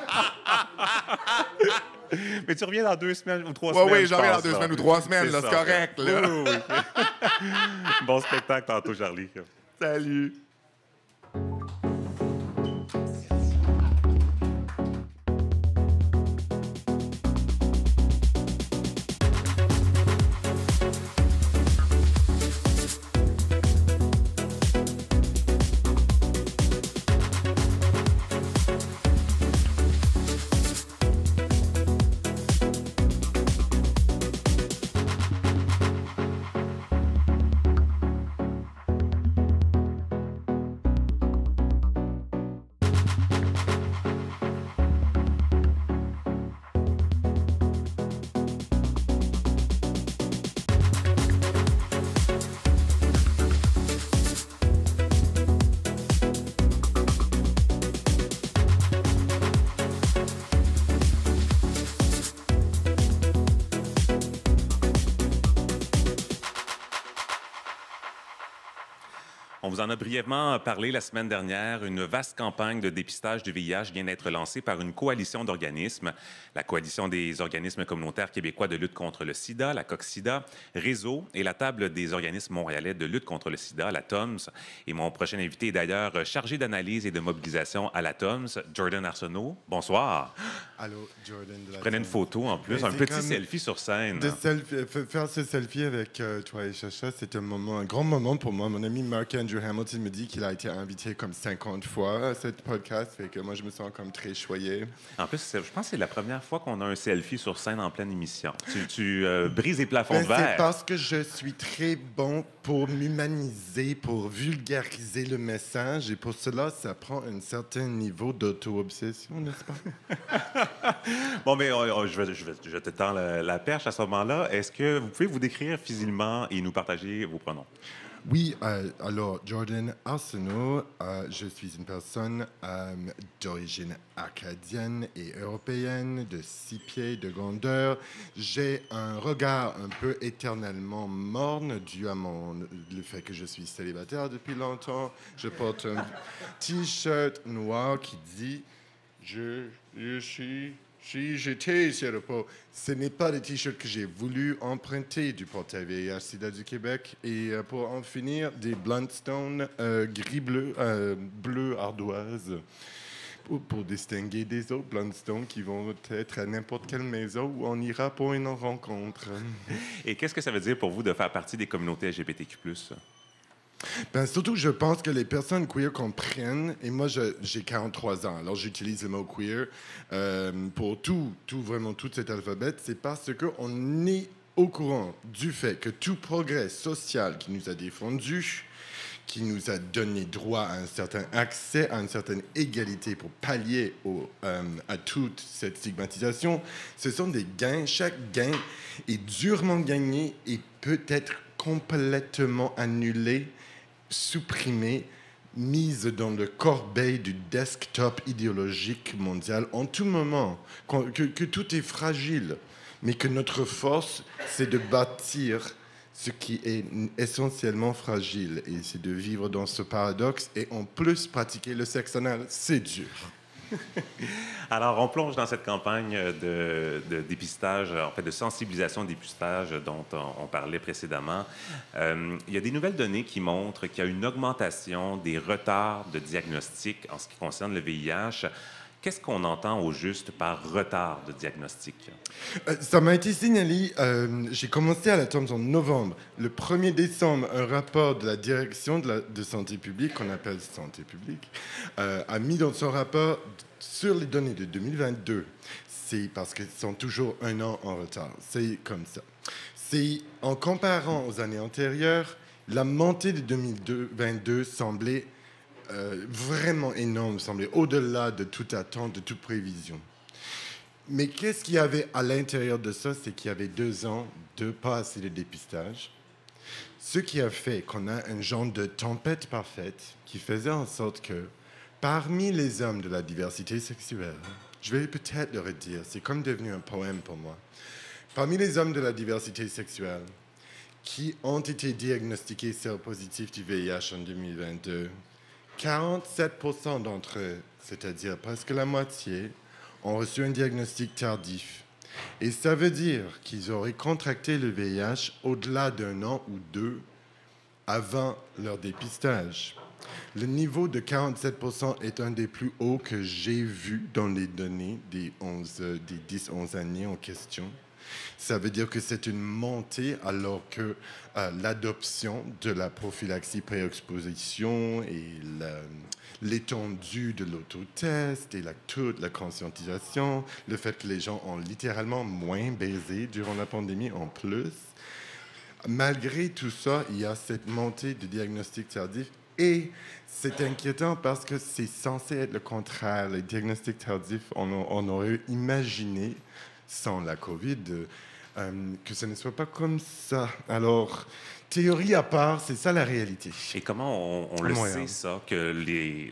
Mais tu reviens dans 2 semaines ou 3 semaines. Oui, j'en reviens dans 2 semaines ou 3 semaines. C'est correct. Là. Oui. Bon spectacle tantôt, Charlie. Salut. On vous en a brièvement parlé la semaine dernière. Une vaste campagne de dépistage du VIH vient d'être lancée par une coalition d'organismes. La Coalition des organismes communautaires québécois de lutte contre le sida, la COQ-SIDA, Réseau et la Table des organismes montréalais de lutte contre le sida, la TOMS. Et mon prochain invité est d'ailleurs chargé d'analyse et de mobilisation à la TOMS, Jordan Arsenault. Bonsoir. Allô, Jordan de la Je prenais une photo en plus, un petit selfie sur scène. Faire ce selfie avec toi et Chacha, c'est un grand moment pour moi. Mon ami Mark-Andrew Hamilton me dit qu'il a été invité comme 50 fois à ce podcast, et que moi, je me sens comme très choyé. En plus, je pense que c'est la première fois qu'on a un selfie sur scène en pleine émission. Tu brises les plafonds de verre. C'est parce que je suis très bon pour m'humaniser, pour vulgariser le message, et pour cela, ça prend un certain niveau d'auto-obsession, n'est-ce pas? Bon, mais je te tends la perche à ce moment-là. Est-ce que vous pouvez vous décrire physiquement et nous partager vos pronoms? Oui, alors, Jordan Arsenault, je suis une personne d'origine acadienne et européenne, de 6 pieds de grandeur. J'ai un regard un peu éternellement morne dû à le fait que je suis célibataire depuis longtemps. Je porte un T-shirt noir qui dit « j'étais sur le pot ». Ce n'est pas le T-shirt que j'ai voulu emprunter du portail VIH-Sida du Québec. Et pour en finir, des Bluntstone gris-bleu, bleu ardoise, pour distinguer des autres Bluntstone qui vont être à n'importe quelle maison où on ira pour une rencontre. Et qu'est-ce que ça veut dire pour vous de faire partie des communautés LGBTQ+? Ben, surtout, je pense que les personnes queer comprennent, et moi, j'ai 43 ans, alors j'utilise le mot queer pour vraiment tout cet alphabet, c'est parce qu'on est au courant du fait que tout progrès social qui nous a défendus, qui nous a donné droit à un certain accès, à une certaine égalité pour pallier à toute cette stigmatisation. Ce sont des gains. Chaque gain est durement gagné et peut être complètement annulé, supprimé, mise dans le corbeil du desktop idéologique mondial en tout moment, que tout est fragile, mais que notre force, c'est de bâtir ce qui est essentiellement fragile, et c'est de vivre dans ce paradoxe, et en plus pratiquer le sexe anal, c'est dur. Alors, on plonge dans cette campagne de dépistage, en fait, de sensibilisation dépistage dont on parlait précédemment. Il y a des nouvelles données qui montrent qu'il y a une augmentation des retards de diagnostic en ce qui concerne le VIH. Qu'est-ce qu'on entend au juste par retard de diagnostic? Ça m'a été signalé, j'ai commencé à l'attendre en novembre. Le 1er décembre, un rapport de la direction de santé publique, qu'on appelle santé publique, a mis dans son rapport sur les données de 2022. C'est parce qu'ils sont toujours un an en retard. C'est comme ça. C'est en comparant aux années antérieures, la montée de 2022 semblait vraiment énorme, semblait au-delà de toute attente, de toute prévision. Mais qu'est-ce qu'il y avait à l'intérieur de ça? C'est qu'il y avait 2 ans de pas assez de dépistage. Ce qui a fait qu'on a un genre de tempête parfaite qui faisait en sorte que parmi les hommes de la diversité sexuelle, je vais peut-être le redire, c'est comme devenu un poème pour moi. Parmi les hommes de la diversité sexuelle qui ont été diagnostiqués séropositifs du VIH en 2022, 47% d'entre eux, c'est-à-dire presque la moitié, ont reçu un diagnostic tardif. Et ça veut dire qu'ils auraient contracté le VIH au-delà d'1 an ou 2 avant leur dépistage. Le niveau de 47% est un des plus hauts que j'ai vu dans les données des 10-11 années en question. Ça veut dire que c'est une montée alors que l'adoption de la prophylaxie pré-exposition et l'étendue de l'autotest et toute la conscientisation, le fait que les gens ont littéralement moins baisé durant la pandémie en plus. Malgré tout ça, il y a cette montée de diagnostic tardif et c'est inquiétant parce que c'est censé être le contraire. Les diagnostics tardifs, on aurait imaginé sans la COVID, que ce ne soit pas comme ça. Alors, théorie à part, c'est ça la réalité. Et comment on le sait, ça, que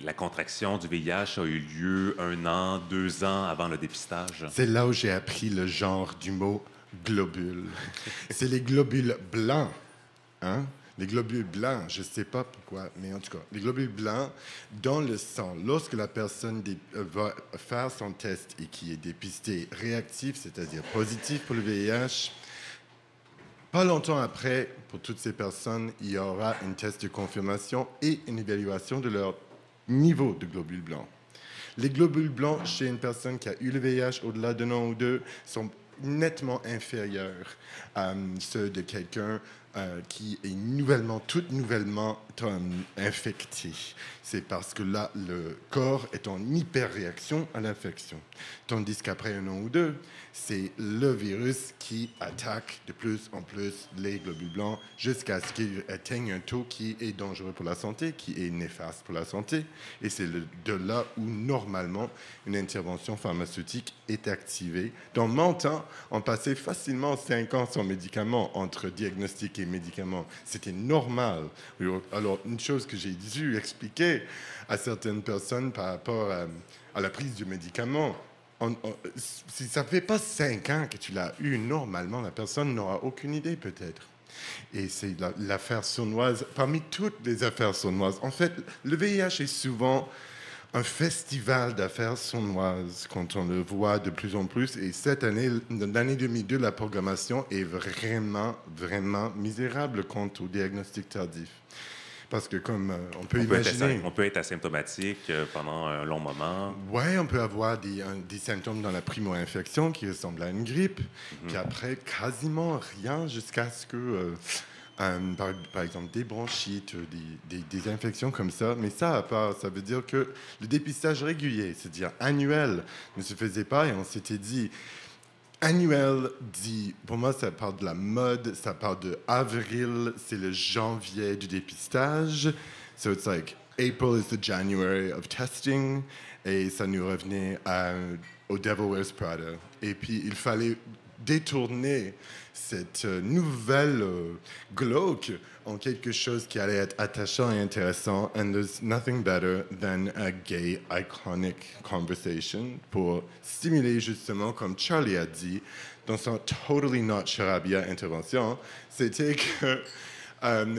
la contraction du VIH a eu lieu 1 an, 2 ans avant le dépistage? C'est là où j'ai appris le genre du mot globule. C'est les globules blancs, hein? Les globules blancs, je ne sais pas pourquoi, mais en tout cas, les globules blancs dans le sang, lorsque la personne va faire son test et qui est dépisté réactif, c'est-à-dire positif pour le VIH, pas longtemps après, pour toutes ces personnes, il y aura un test de confirmation et une évaluation de leur niveau de globules blancs. Les globules blancs chez une personne qui a eu le VIH au-delà d'1 an ou 2 sont nettement inférieurs à ceux de quelqu'un qui est tout nouvellement infecté. C'est parce que là, le corps est en hyper-réaction à l'infection. Tandis qu'après 1 an ou 2, c'est le virus qui attaque de plus en plus les globules blancs jusqu'à ce qu'il atteigne un taux qui est dangereux pour la santé, qui est néfaste pour la santé. Et c'est de là où, normalement, une intervention pharmaceutique est activée. Dans mon temps, on passait facilement 5 ans sans médicaments, entre diagnostic et médicaments. C'était normal. Alors, une chose que j'ai dû expliquer à certaines personnes par rapport à la prise du médicament, si ça ne fait pas 5 ans que tu l'as eu, normalement, la personne n'aura aucune idée, peut-être. Et c'est l'affaire sournoise, parmi toutes les affaires sournoises. En fait, le VIH est souvent un festival d'affaires sournoises quand on le voit de plus en plus. Et cette année, l'année 2002, la programmation est vraiment, vraiment misérable quant au diagnostic tardif. Parce que comme on peut imaginer... On peut être asymptomatique pendant un long moment. Oui, on peut avoir des symptômes dans la primo-infection qui ressemblent à une grippe, puis après, quasiment rien jusqu'à ce que, par exemple, des bronchites, des infections comme ça. Mais ça, à part, ça veut dire que le dépistage régulier, c'est-à-dire annuel, ne se faisait pas et on s'était dit... Annuel dit, pour moi, ça parle de la mode, ça parle de avril, c'est le janvier du dépistage. So it's like April is the January of testing. Et ça nous revenait au Devil Wears Prada. Et puis, il fallait détourner cette nouvelle glauque en quelque chose qui allait être attachant et intéressant. And there's nothing better than a gay iconic conversation pour stimuler justement, comme Charlie a dit, dans son totally not charabia intervention, c'était que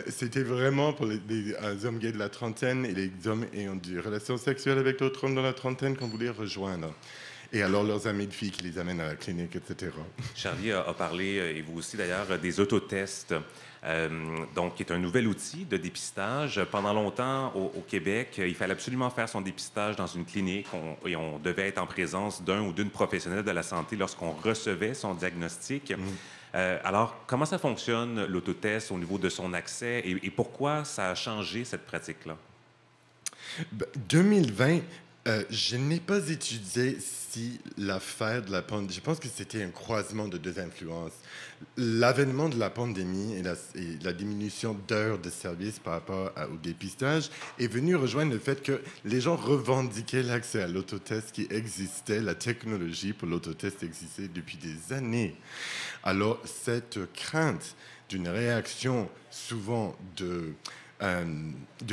c'était vraiment pour les hommes gays de la trentaine et les hommes ayant des relations sexuelles avec d'autres hommes dans la trentaine qu'on voulait rejoindre. Et alors leurs amis de filles qui les amènent à la clinique, etc. Charlie a parlé, et vous aussi d'ailleurs, des autotests, donc qui est un nouvel outil de dépistage. Pendant longtemps, au Québec, il fallait absolument faire son dépistage dans une clinique et on devait être en présence d'un ou d'une professionnelle de la santé lorsqu'on recevait son diagnostic. Alors, comment ça fonctionne, l'autotest, au niveau de son accès et pourquoi ça a changé cette pratique-là? 2020, je n'ai pas étudié si l'affaire de la pandémie... Je pense que c'était un croisement de deux influences. L'avènement de la pandémie et la diminution d'heures de service par rapport au dépistage est venu rejoindre le fait que les gens revendiquaient l'accès à l'autotest qui existait, la technologie pour l'autotest existait depuis des années. Alors, cette crainte d'une réaction souvent de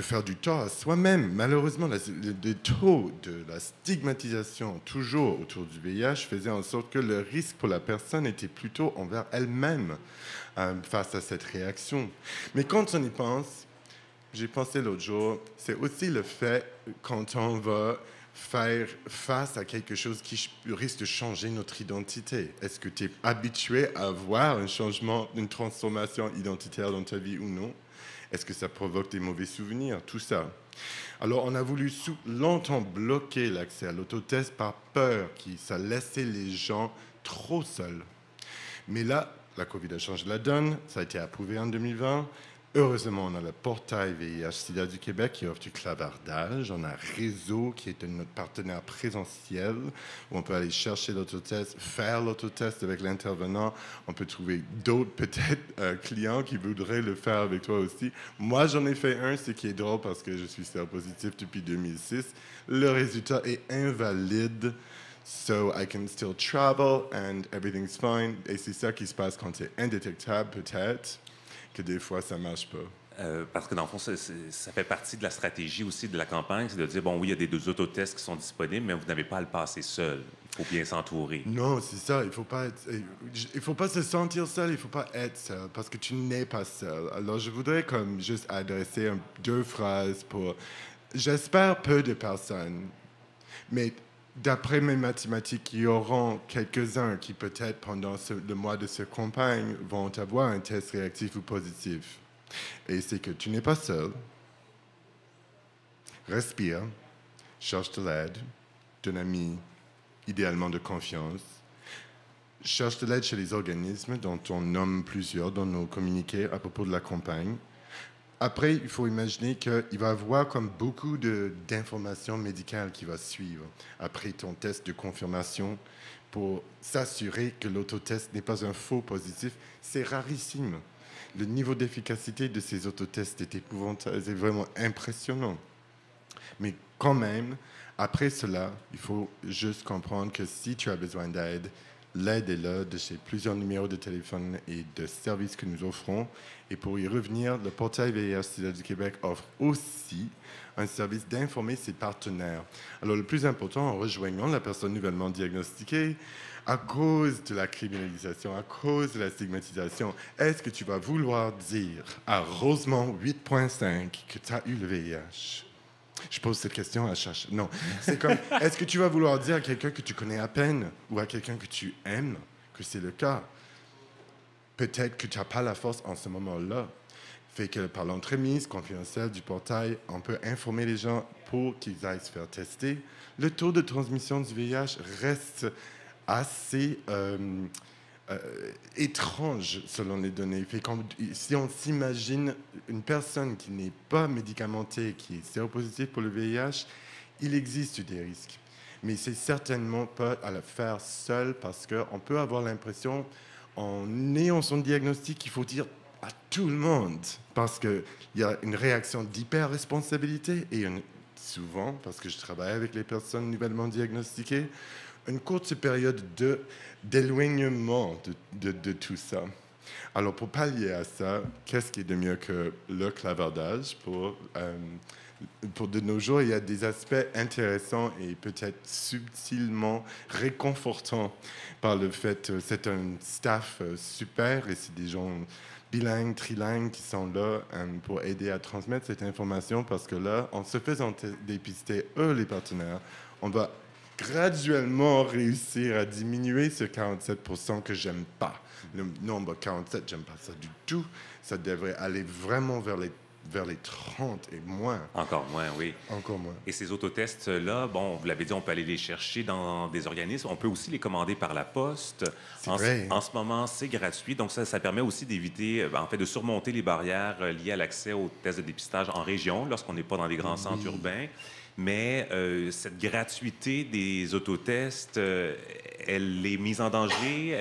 faire du tort à soi-même. Malheureusement, le taux de la stigmatisation toujours autour du VIH faisait en sorte que le risque pour la personne était plutôt envers elle-même face à cette réaction. Mais quand on y pense, j'ai pensé l'autre jour, c'est aussi le fait quand on va faire face à quelque chose qui risque de changer notre identité. Est-ce que tu es habitué à voir un changement, une transformation identitaire dans ta vie ou non? Est-ce que ça provoque des mauvais souvenirs? Tout ça. Alors, on a voulu longtemps bloquer l'accès à l'autotest par peur que ça laissait les gens trop seuls. Mais là, la COVID a changé la donne. Ça a été approuvé en 2020. Heureusement, on a le portail VIH-Sida du Québec qui offre du clavardage. On a Réseau qui est notre partenaire présentiel où on peut aller chercher l'autotest, faire l'autotest avec l'intervenant. On peut trouver d'autres peut-être clients qui voudraient le faire avec toi aussi. Moi, j'en ai fait un, ce qui est drôle parce que je suis séropositif depuis 2006. Le résultat est invalide. So I can still travel and everything's fine. Et c'est ça qui se passe quand c'est indétectable peut-être. Que des fois, ça ne marche pas. Parce que dans le fond, ça fait partie de la stratégie aussi de la campagne, c'est de dire, bon, oui, il y a des deux autotests qui sont disponibles, mais vous n'avez pas à le passer seul. Il faut bien s'entourer. Non, c'est ça. Il ne faut pas se sentir seul, il ne faut pas être seul, parce que tu n'es pas seul. Alors, je voudrais comme juste adresser deux phrases pour, j'espère, peu de personnes, mais d'après mes mathématiques, il y aura quelques-uns qui, peut-être, pendant le mois de cette campagne, vont avoir un test réactif ou positif. Et c'est que tu n'es pas seul. Respire. Cherche de l'aide d'un ami, idéalement de confiance. Cherche de l'aide chez les organismes dont on nomme plusieurs dans nos communiqués à propos de la campagne. Après, il faut imaginer qu'il va y avoir comme beaucoup d'informations médicales qui vont suivre après ton test de confirmation pour s'assurer que l'autotest n'est pas un faux positif. C'est rarissime. Le niveau d'efficacité de ces autotests est épouvantable, c'est vraiment impressionnant. Mais quand même, après cela, il faut juste comprendre que si tu as besoin d'aide, l'aide est là de chez plusieurs numéros de téléphone et de services que nous offrons. Et pour y revenir, le portail VIH-Sida du Québec offre aussi un service d'informer ses partenaires. Alors, le plus important, en rejoignant la personne nouvellement diagnostiquée, à cause de la criminalisation, à cause de la stigmatisation, est-ce que tu vas vouloir dire à Rosemont 8.5 que tu as eu le VIH? Je pose cette question à Chacha. Non, c'est comme, est-ce que tu vas vouloir dire à quelqu'un que tu connais à peine ou à quelqu'un que tu aimes que c'est le cas? Peut-être que tu n'as pas la force en ce moment-là. Fait que par l'entremise confidentielle du portail, on peut informer les gens pour qu'ils aillent se faire tester. Le taux de transmission du VIH reste assez étrange selon les données. Fait si on s'imagine une personne qui n'est pas médicamentée, qui est séropositive pour le VIH, il existe des risques. mais c'est certainement pas à le faire seul parce qu'on peut avoir l'impression, en ayant son diagnostic, qu'il faut dire à tout le monde parce qu'il y a une réaction d'hyper-responsabilité et souvent, parce que je travaille avec les personnes nouvellement diagnostiquées, une courte période d'éloignement de tout ça. Alors, pour pallier à ça, qu'est-ce qui est de mieux que le clavardage pour de nos jours, il y a des aspects intéressants et peut-être subtilement réconfortants par le fait que c'est un staff super et c'est des gens bilingues, trilingues qui sont là pour aider à transmettre cette information parce que là, en se faisant dépister, eux, les partenaires, on va graduellement réussir à diminuer ce 47% que j'aime pas. Le nombre 47, j'aime pas ça du tout. Ça devrait aller vraiment vers les 30 et moins. Encore moins, oui. Encore moins. Et ces autotests-là, bon, vous l'avez dit, on peut aller les chercher dans des organismes. On peut aussi les commander par la poste. C'est vrai. En ce moment, c'est gratuit. Donc, ça permet aussi d'éviter, en fait, de surmonter les barrières liées à l'accès aux tests de dépistage en région, lorsqu'on n'est pas dans des grands centres urbains. Mais cette gratuité des autotests, elle est mise en danger?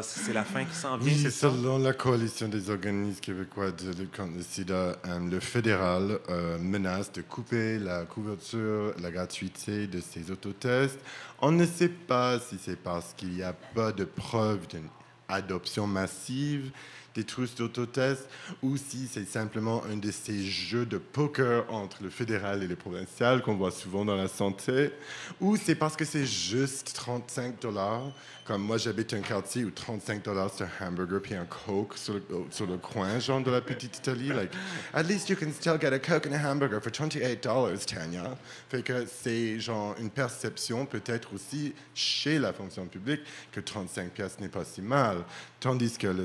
C'est la fin qui s'en vient, Oui, c'est ça? selon la coalition des organismes québécois de lutte contre le sida, le fédéral menace de couper la couverture, la gratuité de ces autotests. On ne sait pas si c'est parce qu'il n'y a pas de preuve d'une adoption massive des trousses d'autotest ou si c'est simplement un de ces jeux de poker entre le fédéral et le provincial qu'on voit souvent dans la santé, ou c'est parce que c'est juste 35 $. Comme moi, j'habite un quartier où 35 $, c'est un hamburger puis un Coke sur le coin, genre de la petite Italie. Like, at least you can still get a Coke and a hamburger for $28, Tanya. Fait que c'est genre une perception peut-être aussi chez la fonction publique que 35 piastres n'est pas si mal. Tandis que le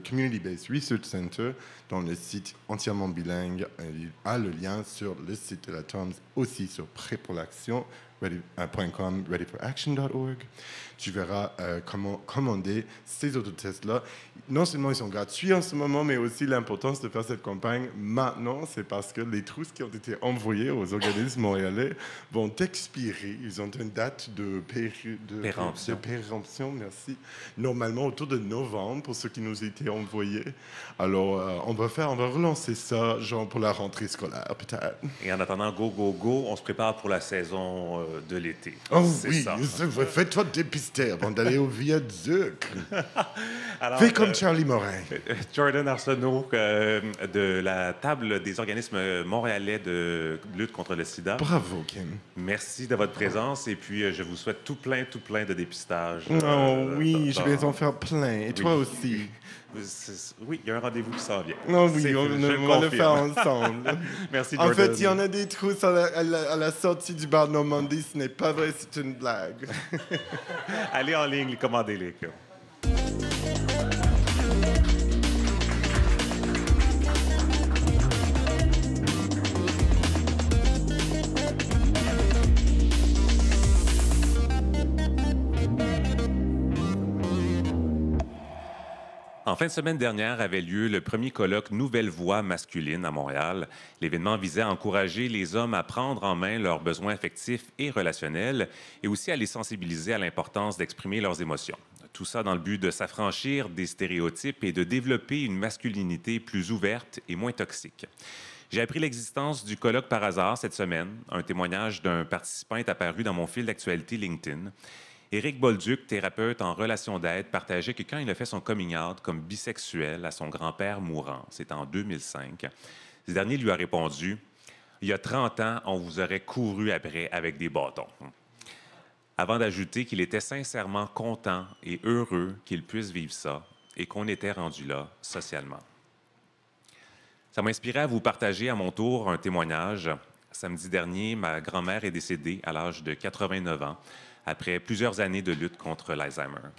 Community Based Research Center, dont le site entièrement bilingue, a le lien sur le site de la TOMS, aussi sur prêt-pour-l'action.com, readyforaction.org. Tu verras comment commander ces autotests-là. Non seulement ils sont gratuits en ce moment, mais aussi l'importance de faire cette campagne maintenant, c'est parce que les trousses qui ont été envoyées aux organismes montréalais vont expirer. Ils ont une date de péremption, merci. Normalement autour de novembre pour ceux qui nous étaient envoyés. Alors on va relancer ça, genre pour la rentrée scolaire peut-être. Et en attendant, go, on se prépare pour la saison de l'été. Oh C'est oui, ça. fais-toi dépister avant d'aller au viaduc. Alors, Fais comme Charlie Morin. Jordan Arsenault, de la table des organismes montréalais de lutte contre le sida. Bravo, Kim. Merci de votre présence et puis je vous souhaite tout plein de dépistage. Oh oui, je vais en faire plein. Et toi aussi. Oui, il y a un rendez-vous qui s'en vient. Non, oui, Je on va le confirme. faire ensemble. Merci, Jordan. En fait, il y en a des trousses à la sortie du bar Normandie. Ce n'est pas vrai, c'est une blague. Allez en ligne, commandez-les. En fin de semaine dernière avait lieu le premier colloque Nouvelle Voix masculine à Montréal. L'événement visait à encourager les hommes à prendre en main leurs besoins affectifs et relationnels et aussi à les sensibiliser à l'importance d'exprimer leurs émotions. Tout ça dans le but de s'affranchir des stéréotypes et de développer une masculinité plus ouverte et moins toxique. J'ai appris l'existence du colloque par hasard cette semaine. Un témoignage d'un participant est apparu dans mon fil d'actualité LinkedIn. Éric Bolduc, thérapeute en relation d'aide, partageait que quand il a fait son coming out comme bisexuel à son grand-père mourant, c'était en 2005, ce dernier lui a répondu « Il y a 30 ans, on vous aurait couru après avec des bâtons ». Avant d'ajouter qu'il était sincèrement content et heureux qu'il puisse vivre ça et qu'on était rendu là socialement. Ça m'a inspiré à vous partager à mon tour un témoignage. Samedi dernier, ma grand-mère est décédée à l'âge de 89 ans, après plusieurs années de lutte contre l'Alzheimer.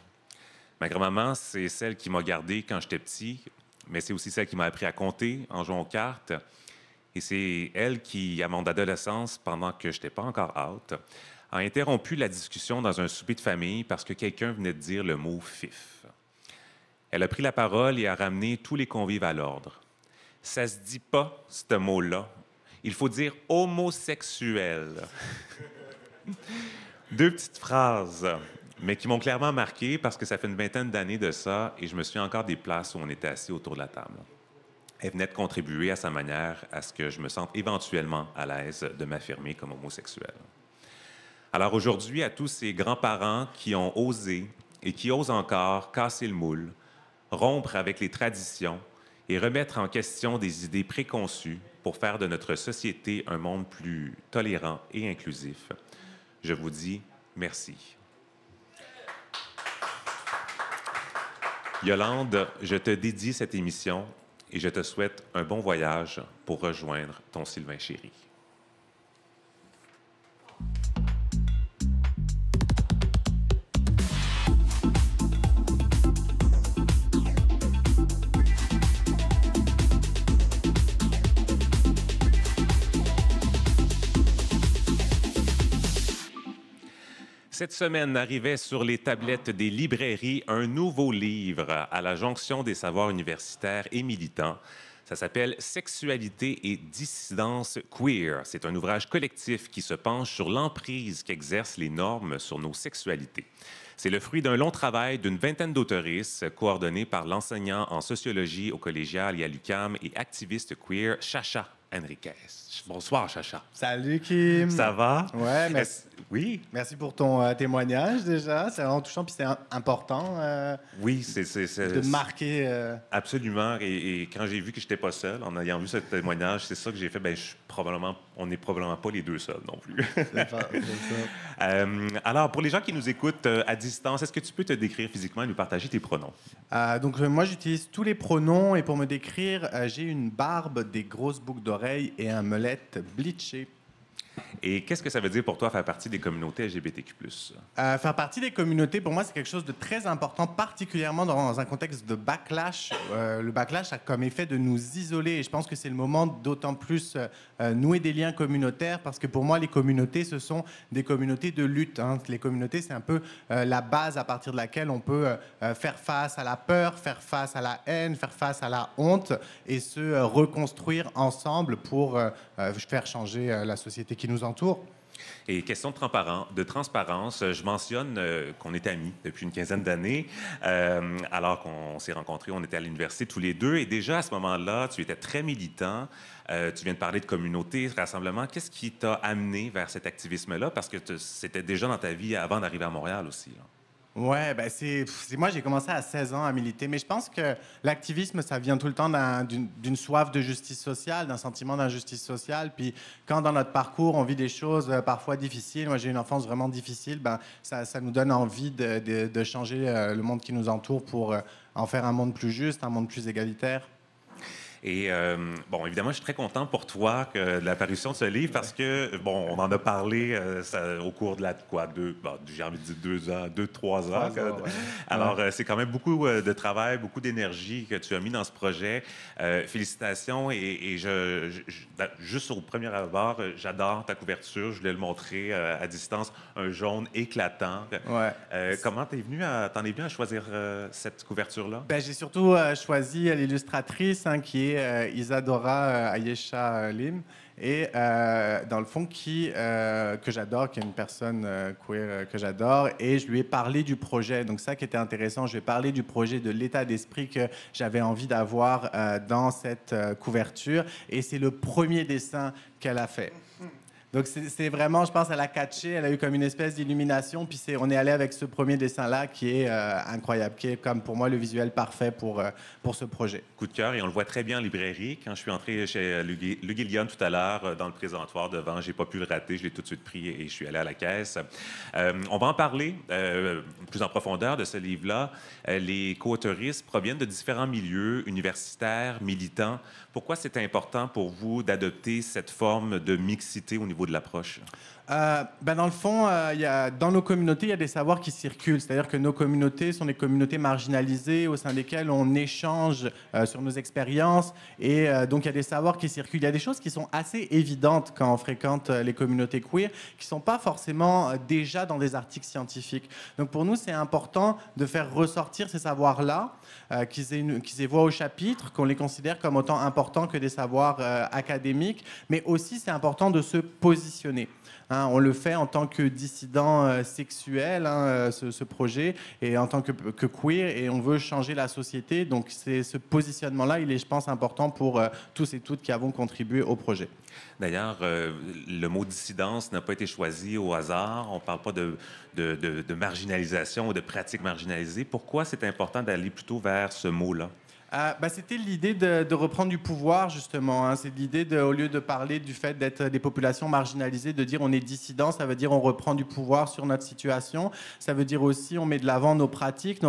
Ma grand-maman, c'est celle qui m'a gardé quand j'étais petit, mais c'est aussi celle qui m'a appris à compter en jouant aux cartes. Et c'est elle qui, à mon adolescence, pendant que je n'étais pas encore out, a interrompu la discussion dans un souper de famille parce que quelqu'un venait de dire le mot « fif ». Elle a pris la parole et a ramené tous les convives à l'ordre. Ça se dit pas, ce mot-là. Il faut dire « homosexuel ». Deux petites phrases, mais qui m'ont clairement marqué parce que ça fait une vingtaine d'années de ça et je me souviens encore des places où on était assis autour de la table. Elle venait de contribuer à sa manière à ce que je me sente éventuellement à l'aise de m'affirmer comme homosexuel. Alors aujourd'hui, à tous ces grands-parents qui ont osé et qui osent encore casser le moule, rompre avec les traditions et remettre en question des idées préconçues pour faire de notre société un monde plus tolérant et inclusif, je vous dis merci. Yolande, je te dédie cette émission et je te souhaite un bon voyage pour rejoindre ton Sylvain chéri. Cette semaine arrivait sur les tablettes des librairies un nouveau livre à la jonction des savoirs universitaires et militants. Ça s'appelle « Sexualité et dissidence queer ». C'est un ouvrage collectif qui se penche sur l'emprise qu'exercent les normes sur nos sexualités. C'est le fruit d'un long travail d'une vingtaine d'auteuristes coordonné par l'enseignant en sociologie au collégial et à l'UQAM et activiste queer Chacha Enriquez. Bonsoir, Chacha. Salut, Kim. Ça va? Ouais, merci. Oui. Merci pour ton témoignage, déjà. C'est vraiment touchant, puis c'est important Oui, de marquer... Absolument. Et quand j'ai vu que je n'étais pas seul, en ayant vu ce témoignage, c'est ça que j'ai fait. Bien, on n'est probablement pas les deux seuls non plus. C'est ça. Alors, pour les gens qui nous écoutent à distance, est-ce que tu peux te décrire physiquement et nous partager tes pronoms? Moi, j'utilise tous les pronoms. Et pour me décrire, j'ai une barbe, des grosses boucles d'oreilles et un molette bleaché. Et qu'est-ce que ça veut dire pour toi faire partie des communautés LGBTQ+? Faire partie des communautés, pour moi, c'est quelque chose de très important, particulièrement dans un contexte de backlash. Le backlash a comme effet de nous isoler. Et je pense que c'est le moment d'autant plus nouer des liens communautaires, parce que pour moi, les communautés, ce sont des communautés de lutte. Hein. Les communautés, c'est un peu la base à partir de laquelle on peut faire face à la peur, faire face à la haine, faire face à la honte et se reconstruire ensemble pour faire changer la société qui nous entoure. Et question de transparence, je mentionne qu'on est amis depuis une quinzaine d'années. Alors qu'on s'est rencontrés, on était à l'université tous les deux. Et déjà, à ce moment-là, tu étais très militant. Tu viens de parler de communauté, de rassemblement. Qu'est-ce qui t'a amené vers cet activisme-là? Parce que c'était déjà dans ta vie avant d'arriver à Montréal aussi, là. Ouais, ben moi, j'ai commencé à 16 ans à militer, mais je pense que l'activisme, ça vient tout le temps d'une soif de justice sociale, d'un sentiment d'injustice sociale. Puis quand dans notre parcours, on vit des choses parfois difficiles, moi j'ai une enfance vraiment difficile, ben, ça nous donne envie de changer le monde qui nous entoure pour en faire un monde plus juste, un monde plus égalitaire. Et bon, évidemment, je suis très content pour toi de l'apparition de ce livre parce que, bon, on en a parlé au cours de j'ai envie de dire 2-3 ans. Ouais. Alors, c'est quand même beaucoup de travail, beaucoup d'énergie que tu as mis dans ce projet. Félicitations. Et juste au premier abord, j'adore ta couverture. Je voulais le montrer à distance, un jaune éclatant. Ouais. Comment t'en es venu à choisir cette couverture-là? Ben, j'ai surtout choisi l'illustratrice qui est Isadora Ayesha Lim et dans le fond que j'adore, qui est une personne queer que j'adore, et je lui ai parlé du projet. Donc ça qui était intéressant, je lui ai parlé du projet, de l'état d'esprit que j'avais envie d'avoir dans cette couverture, et c'est le premier dessin qu'elle a fait. Donc, c'est vraiment, je pense, elle a catché, elle a eu comme une espèce d'illumination, puis on est allé avec ce premier dessin-là qui est incroyable, qui est comme pour moi le visuel parfait pour ce projet. Coup de cœur, et on le voit très bien en librairie. Quand je suis entré chez Le Guillion tout à l'heure, dans le présentoir devant, j'ai pas pu le rater, je l'ai tout de suite pris et je suis allé à la caisse. On va en parler plus en profondeur de ce livre-là. Les co-autoristes proviennent de différents milieux, universitaires, militants. Pourquoi c'est important pour vous d'adopter cette forme de mixité au niveau de l'approche? Dans le fond, dans nos communautés, il y a des savoirs qui circulent. C'est-à-dire que nos communautés sont des communautés marginalisées au sein desquelles on échange sur nos expériences. Et donc, il y a des savoirs qui circulent. Il y a des choses qui sont assez évidentes quand on fréquente les communautés queer, qui ne sont pas forcément déjà dans des articles scientifiques. Donc, pour nous, c'est important de faire ressortir ces savoirs-là, qu'ils aient voix au chapitre, qu'on les considère comme autant importants que des savoirs académiques. Mais aussi, c'est important de se positionner. On le fait en tant que dissident sexuel, ce projet, et en tant que queer, et on veut changer la société. Donc, c'est ce positionnement-là, il est, je pense, important pour tous et toutes qui avons contribué au projet. D'ailleurs, le mot dissidence n'a pas été choisi au hasard. On ne parle pas de marginalisation ou de pratiques marginalisées. Pourquoi c'est important d'aller plutôt vers ce mot-là? C'était l'idée de reprendre du pouvoir, justement. C'est l'idée, au lieu de parler du fait d'être des populations marginalisées, de dire on est dissident, ça veut dire on reprend du pouvoir sur notre situation. Ça veut dire aussi on met de l'avant nos pratiques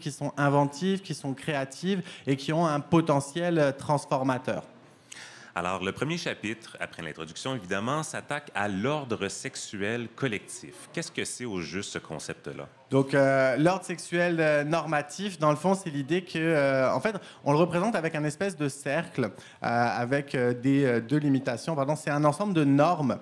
qui sont inventives, qui sont créatives et qui ont un potentiel transformateur. Alors, le premier chapitre, après l'introduction, évidemment, s'attaque à l'ordre sexuel collectif. Qu'est-ce que c'est au juste ce concept-là? Donc, l'ordre sexuel normatif, dans le fond, c'est l'idée que, en fait, on le représente avec un espèce de cercle, avec deux limitations. Pardon, c'est un ensemble de normes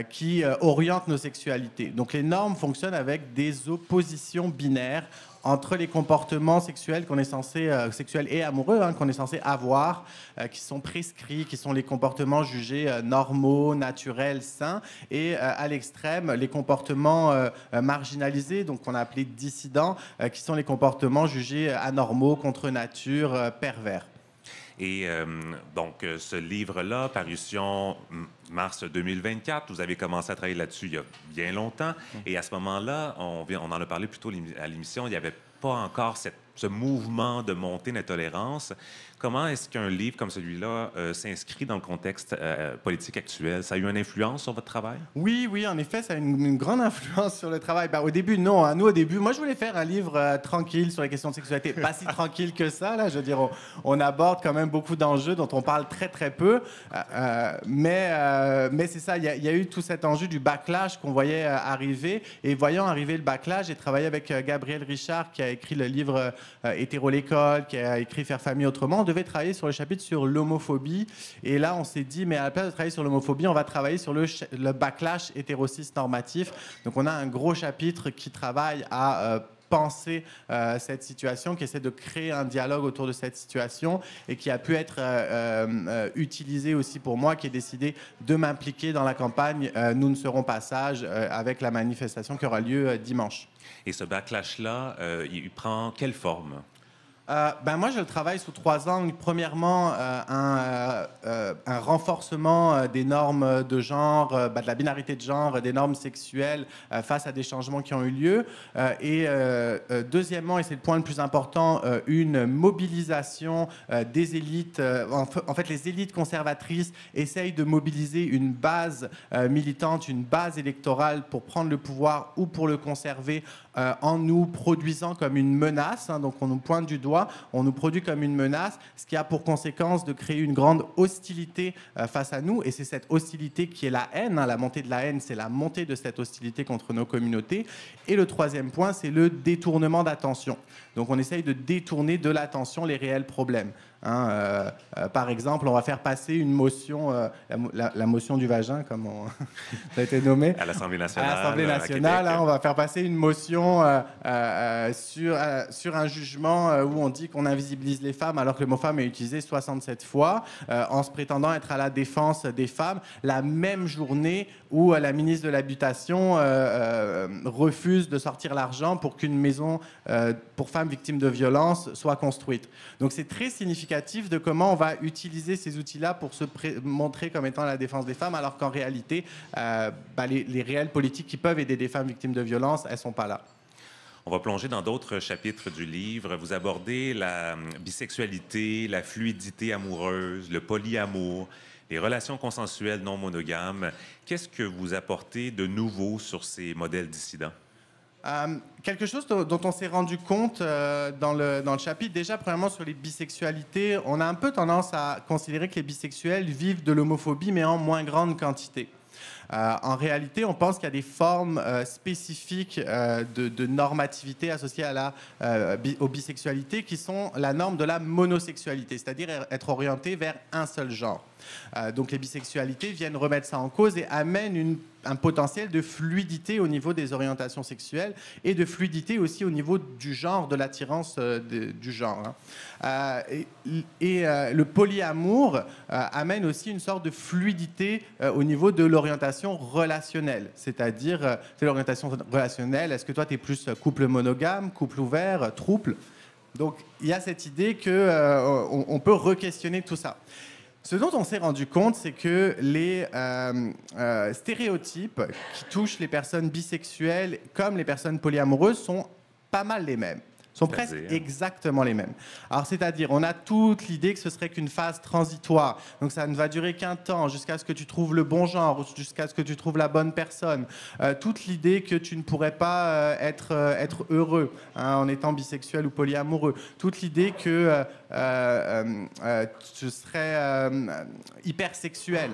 qui orientent nos sexualités. Donc, les normes fonctionnent avec des oppositions binaires entre les comportements sexuels qu'on est censé, sexuels et amoureux, qu'on est censé avoir, qui sont prescrits, qui sont les comportements jugés normaux, naturels, sains, et à l'extrême, les comportements marginalisés, donc qu'on a appelés dissidents, qui sont les comportements jugés anormaux, contre nature, pervers. Et donc, ce livre-là, parution mars 2024, vous avez commencé à travailler là-dessus il y a bien longtemps. Et à ce moment-là, on en a parlé plus tôt à l'émission, il n'y avait pas encore ce mouvement de montée d'intolérance. Comment est-ce qu'un livre comme celui-là s'inscrit dans le contexte politique actuel? Ça a eu une influence sur votre travail? Oui, en effet, ça a une grande influence sur le travail. Au début, non. Nous, au début, moi, je voulais faire un livre tranquille sur les questions de sexualité. Pas si tranquille que ça, là. Je veux dire, on aborde quand même beaucoup d'enjeux dont on parle très, très peu. Mais c'est ça, il y a eu tout cet enjeu du backlash qu'on voyait arriver. Et voyant arriver le backlash, j'ai travaillé avec Gabriel Richard, qui a écrit le livre Hétéro l'école, qui a écrit Faire famille autrement. On devait travailler sur le chapitre sur l'homophobie. Et là, on s'est dit, mais à la place de travailler sur l'homophobie, on va travailler sur le backlash hétérocis normatif. Donc, on a un gros chapitre qui travaille à penser cette situation, qui essaie de créer un dialogue autour de cette situation et qui a pu être utilisé aussi pour moi, qui ai décidé de m'impliquer dans la campagne Nous ne serons pas sages avec la manifestation qui aura lieu dimanche. Et ce backlash-là, il prend quelle forme? Moi, je le travaille sous 3 angles. Premièrement, un renforcement des normes de genre, de la binarité de genre, des normes sexuelles face à des changements qui ont eu lieu. Deuxièmement, et c'est le point le plus important, une mobilisation des élites. En fait, les élites conservatrices essayent de mobiliser une base militante, une base électorale pour prendre le pouvoir ou pour le conserver en nous produisant comme une menace. Donc, on nous pointe du doigt, on nous produit comme une menace, ce qui a pour conséquence de créer une grande hostilité face à nous. Et c'est cette hostilité qui est la haine. La montée de la haine, c'est la montée de cette hostilité contre nos communautés. Et le troisième point, c'est le détournement d'attention. Donc, on essaye de détourner de l'attention les réels problèmes. Par exemple, on va faire passer une motion, la motion du vagin, comme ça a été nommé. À l'Assemblée nationale. À l'Assemblée nationale, on va faire passer une motion sur un jugement où on dit qu'on invisibilise les femmes alors que le mot femme est utilisé 67 fois, en se prétendant être à la défense des femmes, la même journée où la ministre de l'Habitation refuse de sortir l'argent pour qu'une maison pour femmes victimes de violences soit construite. Donc c'est très significatif de comment on va utiliser ces outils-là pour se montrer comme étant la défense des femmes, alors qu'en réalité, les réelles politiques qui peuvent aider des femmes victimes de violences, elles ne sont pas là. On va plonger dans d'autres chapitres du livre. Vous abordez la bisexualité, la fluidité amoureuse, le polyamour, les relations consensuelles non monogames. Qu'est-ce que vous apportez de nouveau sur ces modèles dissidents? Quelque chose dont on s'est rendu compte dans le chapitre, déjà, premièrement, sur les bisexualités, on a un peu tendance à considérer que les bisexuels vivent de l'homophobie, mais en moins grande quantité. En réalité, on pense qu'il y a des formes spécifiques de normativité associées aux bisexualités qui sont la norme de la monosexualité, c'est-à-dire être orienté vers un seul genre. Donc les bisexualités viennent remettre ça en cause et amènent un potentiel de fluidité au niveau des orientations sexuelles et de fluidité aussi au niveau du genre, de l'attirance du genre. Le polyamour amène aussi une sorte de fluidité au niveau de l'orientation l'orientation relationnelle, c'est-à-dire c'est l'orientation relationnelle. Est-ce que toi, tu es plus couple monogame, couple ouvert, trouble? Donc, il y a cette idée qu'on peut re-questionner tout ça. Ce dont on s'est rendu compte, c'est que les stéréotypes qui touchent les personnes bisexuelles comme les personnes polyamoureuses sont pas mal les mêmes, sont presque exactement les mêmes. Alors, c'est-à-dire, on a toute l'idée que ce serait qu'une phase transitoire. Donc, ça ne va durer qu'un temps, jusqu'à ce que tu trouves le bon genre, jusqu'à ce que tu trouves la bonne personne. Toute l'idée que tu ne pourrais pas être heureux en étant bisexuel ou polyamoureux. Toute l'idée que tu serais hypersexuel.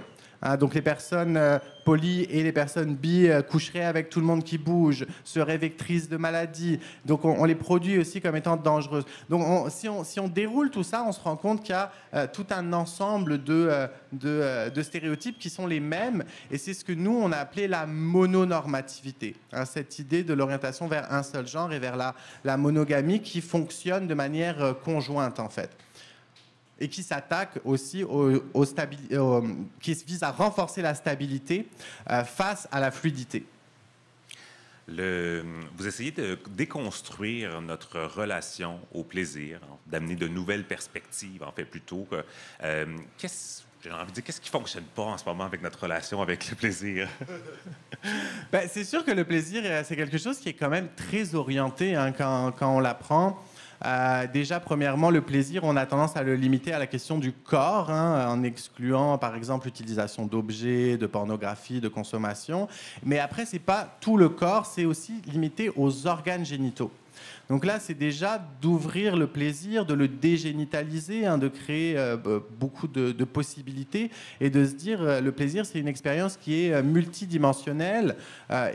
Donc les personnes poly et les personnes bi coucheraient avec tout le monde qui bouge, seraient vectrices de maladies. Donc on les produit aussi comme étant dangereuses. Donc si on déroule tout ça, on se rend compte qu'il y a tout un ensemble de stéréotypes qui sont les mêmes. Et c'est ce que nous, on a appelé la mononormativité. Cette idée de l'orientation vers un seul genre et vers la monogamie qui fonctionne de manière conjointe, en fait. Et qui s'attaque aussi qui vise à renforcer la stabilité face à la fluidité. Vous essayez de déconstruire notre relation au plaisir, d'amener de nouvelles perspectives, en fait, plutôt. J'ai envie de dire, qu'est-ce qui ne fonctionne pas en ce moment avec notre relation avec le plaisir? Ben, c'est sûr que le plaisir, c'est quelque chose qui est quand même très orienté quand on l'apprend. Déjà, premièrement, le plaisir, on a tendance à le limiter à la question du corps, en excluant, par exemple, l'utilisation d'objets, de pornographie, de consommation. Mais après, c'est pas tout le corps, c'est aussi limité aux organes génitaux. Donc là, c'est déjà d'ouvrir le plaisir, de le dégénitaliser, de créer beaucoup de possibilités et de se dire le plaisir, c'est une expérience qui est multidimensionnelle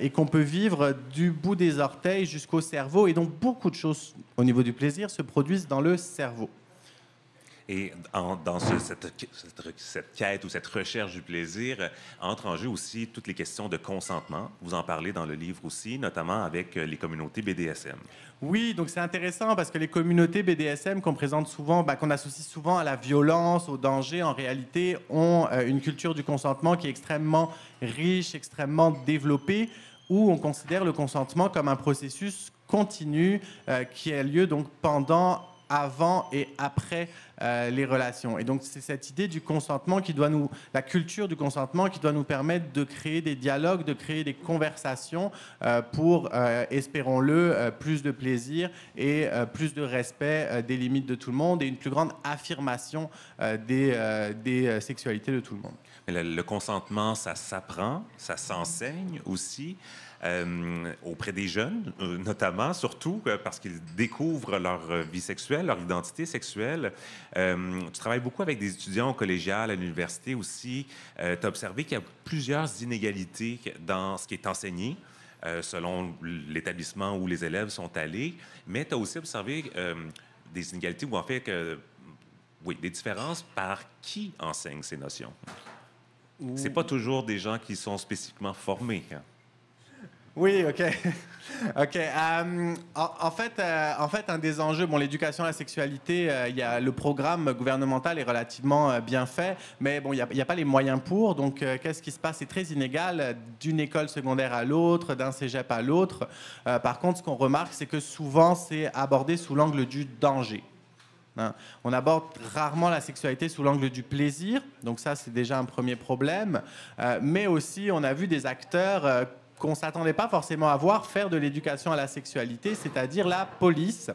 et qu'on peut vivre du bout des orteils jusqu'au cerveau. Et donc, beaucoup de choses au niveau du plaisir se produisent dans le cerveau. Et dans cette quête ou cette recherche du plaisir, entrent en jeu aussi toutes les questions de consentement. Vous en parlez dans le livre aussi, notamment avec les communautés BDSM. Oui, donc c'est intéressant parce que les communautés BDSM qu'on présente souvent, qu'on associe souvent à la violence, au danger, en réalité, ont une culture du consentement qui est extrêmement riche, extrêmement développée, où on considère le consentement comme un processus continu qui a lieu donc pendant, avant et après les relations. Et donc, c'est cette idée du consentement la culture du consentement qui doit nous permettre de créer des dialogues, de créer des conversations pour, espérons-le, plus de plaisir et plus de respect des limites de tout le monde et une plus grande affirmation des sexualités de tout le monde. Mais le consentement, ça s'apprend, ça s'enseigne aussi. Auprès des jeunes, notamment, surtout parce qu'ils découvrent leur vie sexuelle, leur identité sexuelle. Tu travailles beaucoup avec des étudiants au collégial, à l'université aussi. Tu as observé qu'il y a plusieurs inégalités dans ce qui est enseigné, selon l'établissement où les élèves sont allés, mais tu as aussi observé des inégalités ou en fait des différences par qui enseigne ces notions. C'est pas toujours des gens qui sont spécifiquement formés. Oui, OK. OK. En fait, un des enjeux, l'éducation à la sexualité, le programme gouvernemental est relativement bien fait, mais il n'y a pas les moyens pour. Donc, qu'est-ce qui se passe? C'est très inégal d'une école secondaire à l'autre, d'un cégep à l'autre. Par contre, ce qu'on remarque, c'est que souvent, c'est abordé sous l'angle du danger. On aborde rarement la sexualité sous l'angle du plaisir. Donc ça, c'est déjà un premier problème. Mais aussi, on a vu des acteurs qu'on ne s'attendait pas forcément à voir faire de l'éducation à la sexualité, c'est-à-dire la police,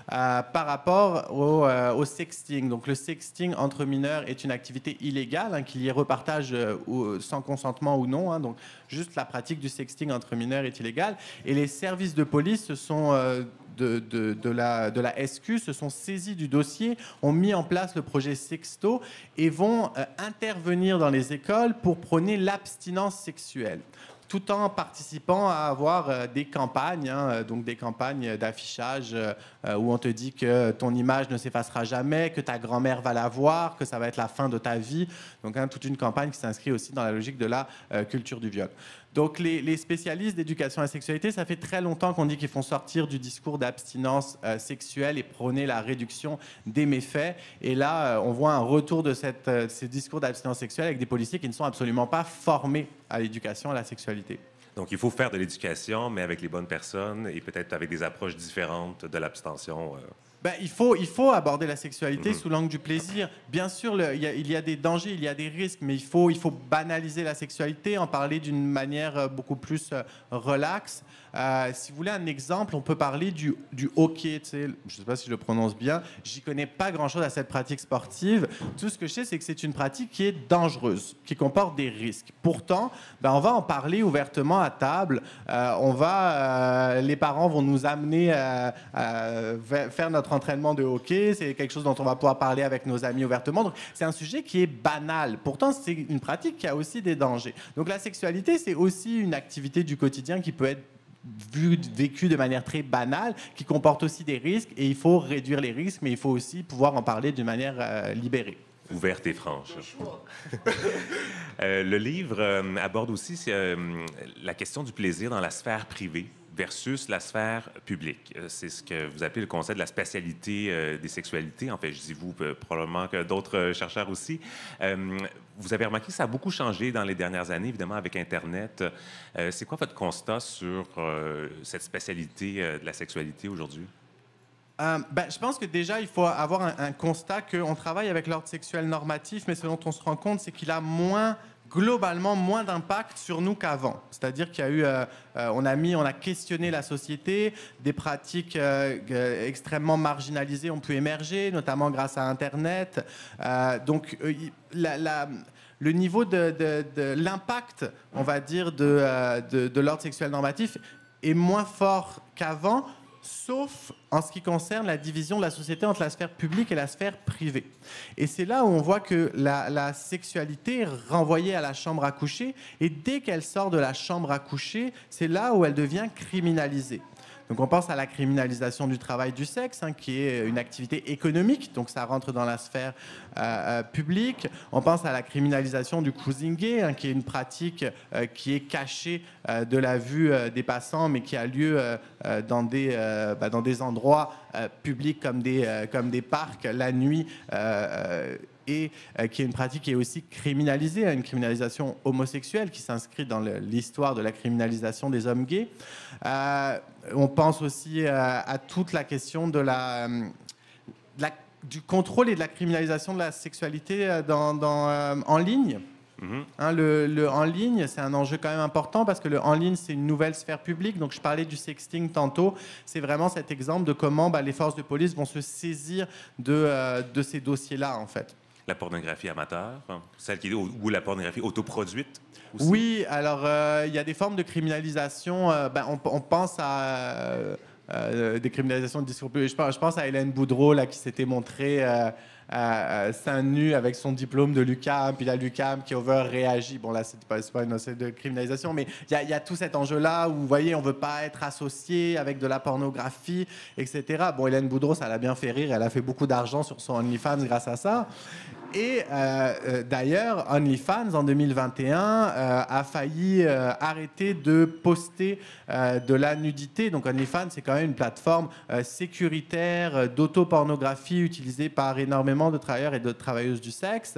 par rapport au sexting. Donc le sexting entre mineurs est une activité illégale, qu'il y ait repartage sans consentement ou non. Donc juste la pratique du sexting entre mineurs est illégale. Et les services de police se sont... de la SQ se sont saisis du dossier, ont mis en place le projet Sexto et vont intervenir dans les écoles pour prôner l'abstinence sexuelle, tout en participant à avoir des campagnes, donc des campagnes d'affichage où on te dit que ton image ne s'effacera jamais, que ta grand-mère va la voir, que ça va être la fin de ta vie. Donc toute une campagne qui s'inscrit aussi dans la logique de la culture du viol. Donc les spécialistes d'éducation à la sexualité, ça fait très longtemps qu'on dit qu'ils font sortir du discours d'abstinence sexuelle et prôner la réduction des méfaits. Et là, on voit un retour de ces discours d'abstinence sexuelle avec des policiers qui ne sont absolument pas formés à l'éducation à la sexualité. Donc, il faut faire de l'éducation, mais avec les bonnes personnes et peut-être avec des approches différentes de l'abstention. Ben, il faut aborder la sexualité sous l'angle du plaisir. Bien sûr, il y a des dangers, il y a des risques, mais il faut banaliser la sexualité, en parler d'une manière beaucoup plus relaxe. Si vous voulez un exemple, on peut parler du hockey. Je ne sais pas si je le prononce bien. J'y connais pas grand-chose à cette pratique sportive. Tout ce que je sais, c'est que c'est une pratique qui est dangereuse, qui comporte des risques. Pourtant, ben, on va en parler ouvertement à table. Les parents vont nous amener à faire notre entraînement de hockey. C'est quelque chose dont on va pouvoir parler avec nos amis ouvertement. Donc, c'est un sujet qui est banal. Pourtant, c'est une pratique qui a aussi des dangers. Donc, la sexualité, c'est aussi une activité du quotidien qui peut être vécu de manière très banale, qui comporte aussi des risques, et il faut réduire les risques, mais il faut aussi pouvoir en parler d'une manière libérée. Ouverte et franche. Le livre aborde aussi la question du plaisir dans la sphère privée versus la sphère publique. C'est ce que vous appelez le concept de la spatialité des sexualités. En fait, je dis vous, probablement que d'autres chercheurs aussi. Vous avez remarqué que ça a beaucoup changé dans les dernières années, évidemment, avec Internet. C'est quoi votre constat sur cette spatialité de la sexualité aujourd'hui? Je pense que déjà, il faut avoir un constat qu'on travaille avec l'ordre sexuel normatif, mais ce dont on se rend compte, c'est qu'il a globalement moins d'impact sur nous qu'avant. C'est-à-dire qu'il y a eu, on a questionné la société, des pratiques extrêmement marginalisées ont pu émerger, notamment grâce à Internet. Le niveau de l'impact, on va dire, de l'ordre sexuel normatif est moins fort qu'avant, sauf en ce qui concerne la division de la société entre la sphère publique et la sphère privée. Et c'est là où on voit que la sexualité est renvoyée à la chambre à coucher, et dès qu'elle sort de la chambre à coucher, c'est là où elle devient criminalisée. Donc on pense à la criminalisation du travail du sexe, qui est une activité économique, donc ça rentre dans la sphère publique. On pense à la criminalisation du cruising gay, qui est une pratique qui est cachée de la vue des passants, mais qui a lieu dans des endroits publics comme des parcs la nuit, et qui est une pratique qui est aussi criminalisée, une criminalisation homosexuelle qui s'inscrit dans l'histoire de la criminalisation des hommes gays. On pense aussi à toute la question du contrôle et de la criminalisation de la sexualité en ligne. Le en ligne, c'est un enjeu quand même important parce que le en ligne, c'est une nouvelle sphère publique. Donc, je parlais du sexting tantôt. C'est vraiment cet exemple de comment les forces de police vont se saisir de ces dossiers-là, en fait. La pornographie amateur, ou la pornographie autoproduite aussi? Oui, alors il y a des formes de criminalisation. On pense à des criminalisations de discours public. Je pense à Hélène Boudreau là, qui s'était montrée seins nus avec son diplôme de l'UQAM, puis la l'UQAM qui over-réagit. Bon, là, c'est pas une notion de criminalisation, mais il y a tout cet enjeu-là où, vous voyez, on veut pas être associé avec de la pornographie, etc. Bon, Hélène Boudreau, ça l'a bien fait rire. Elle a fait beaucoup d'argent sur son OnlyFans grâce à ça. Et d'ailleurs, OnlyFans, en 2021, a failli arrêter de poster de la nudité. Donc OnlyFans, c'est quand même une plateforme sécuritaire d'autopornographie utilisée par énormément de travailleurs et de travailleuses du sexe.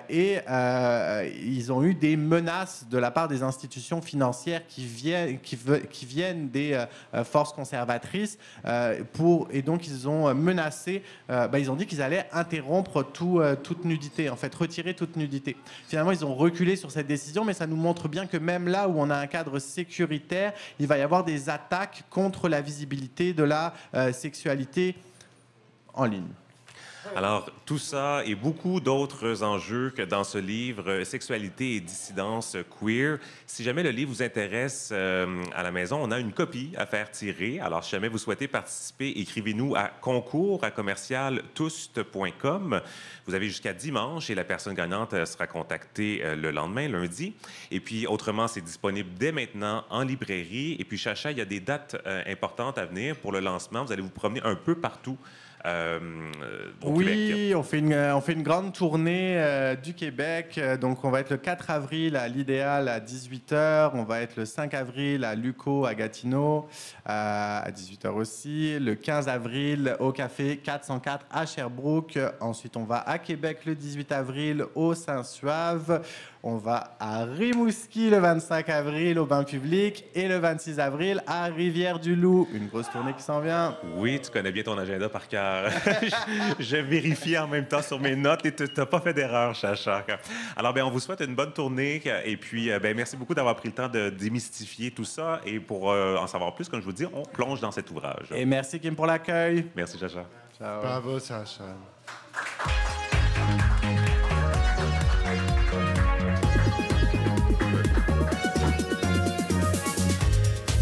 Ils ont eu des menaces de la part des institutions financières qui viennent des forces conservatrices. Et donc, ils ont menacé, ils ont dit qu'ils allaient interrompre toute nudité, en fait, retirer toute nudité. Finalement, ils ont reculé sur cette décision, mais ça nous montre bien que même là où on a un cadre sécuritaire, il va y avoir des attaques contre la visibilité de la sexualité en ligne. Alors, tout ça et beaucoup d'autres enjeux que dans ce livre, Sexualité et dissidence queer. Si jamais le livre vous intéresse à la maison, on a une copie à faire tirer. Alors, si jamais vous souhaitez participer, écrivez-nous à concours@commercialtoust.com. Vous avez jusqu'à dimanche et la personne gagnante sera contactée le lendemain, lundi. Et puis, autrement, c'est disponible dès maintenant en librairie. Et puis, Chacha, il y a des dates importantes à venir pour le lancement. Vous allez vous promener un peu partout. Oui, Québec. on fait une grande tournée du Québec. Donc, on va être le 4 avril à l'Idéal à 18h. On va être le 5 avril à Luco, à Gatineau, à 18h aussi. Le 15 avril au Café 404 à Sherbrooke. Ensuite, on va à Québec le 18 avril au Saint-Suave. On va à Rimouski le 25 avril au bain public et le 26 avril à Rivière-du-Loup. Une grosse tournée qui s'en vient. Oui, tu connais bien ton agenda par cœur. Je vérifie en même temps sur mes notes et tu n'as pas fait d'erreur, Chacha. Alors, on vous souhaite une bonne tournée et puis merci beaucoup d'avoir pris le temps de démystifier tout ça. Et pour en savoir plus, comme je vous dis, on plonge dans cet ouvrage. Et merci, Kim, pour l'accueil. Merci, Chacha. Ciao. Bravo, Sacha.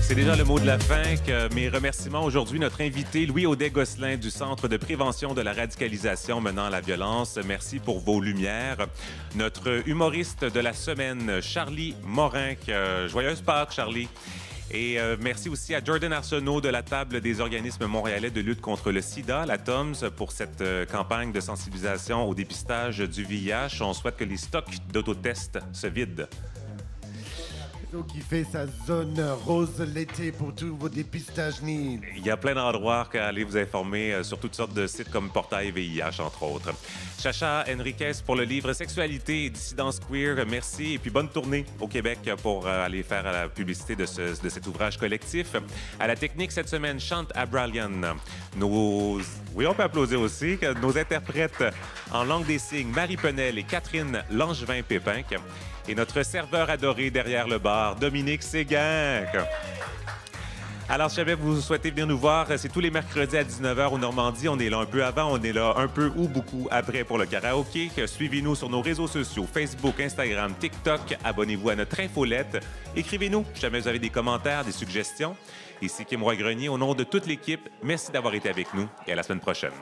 C'est déjà le mot de la fin. Mes remerciements aujourd'hui, notre invité Louis Audet-Gosselin du Centre de prévention de la radicalisation menant à la violence. Merci pour vos lumières. Notre humoriste de la semaine, Charlie Morin. Joyeuse Pâques, Charlie. Et merci aussi à Jordan Arsenault de la table des organismes montréalais de lutte contre le sida, la TOMS, pour cette campagne de sensibilisation au dépistage du VIH. On souhaite que les stocks d'autotests se vident. Qui fait sa zone rose l'été pour tous vos dépistages NID. Il y a plein d'endroits à aller vous informer sur toutes sortes de sites comme Portail VIH, entre autres. Chacha Henriquez pour le livre Sexualité et dissidence queer, merci. Et puis bonne tournée au Québec pour aller faire la publicité de cet ouvrage collectif. À la technique cette semaine, Chante Abralian. Oui, on peut applaudir aussi. Nos interprètes en langue des signes, Marie Penel et Catherine Langevin-Pépin. Et notre serveur adoré derrière le bar, Dominique Séguin. Alors, si jamais vous souhaitez venir nous voir, c'est tous les mercredis à 19h au Normandie. On est là un peu avant, on est là un peu ou beaucoup après pour le karaoké. Suivez-nous sur nos réseaux sociaux, Facebook, Instagram, TikTok. Abonnez-vous à notre infolette. Écrivez-nous si jamais vous avez des commentaires, des suggestions. Ici Kim Roy-Grenier, au nom de toute l'équipe, merci d'avoir été avec nous et à la semaine prochaine.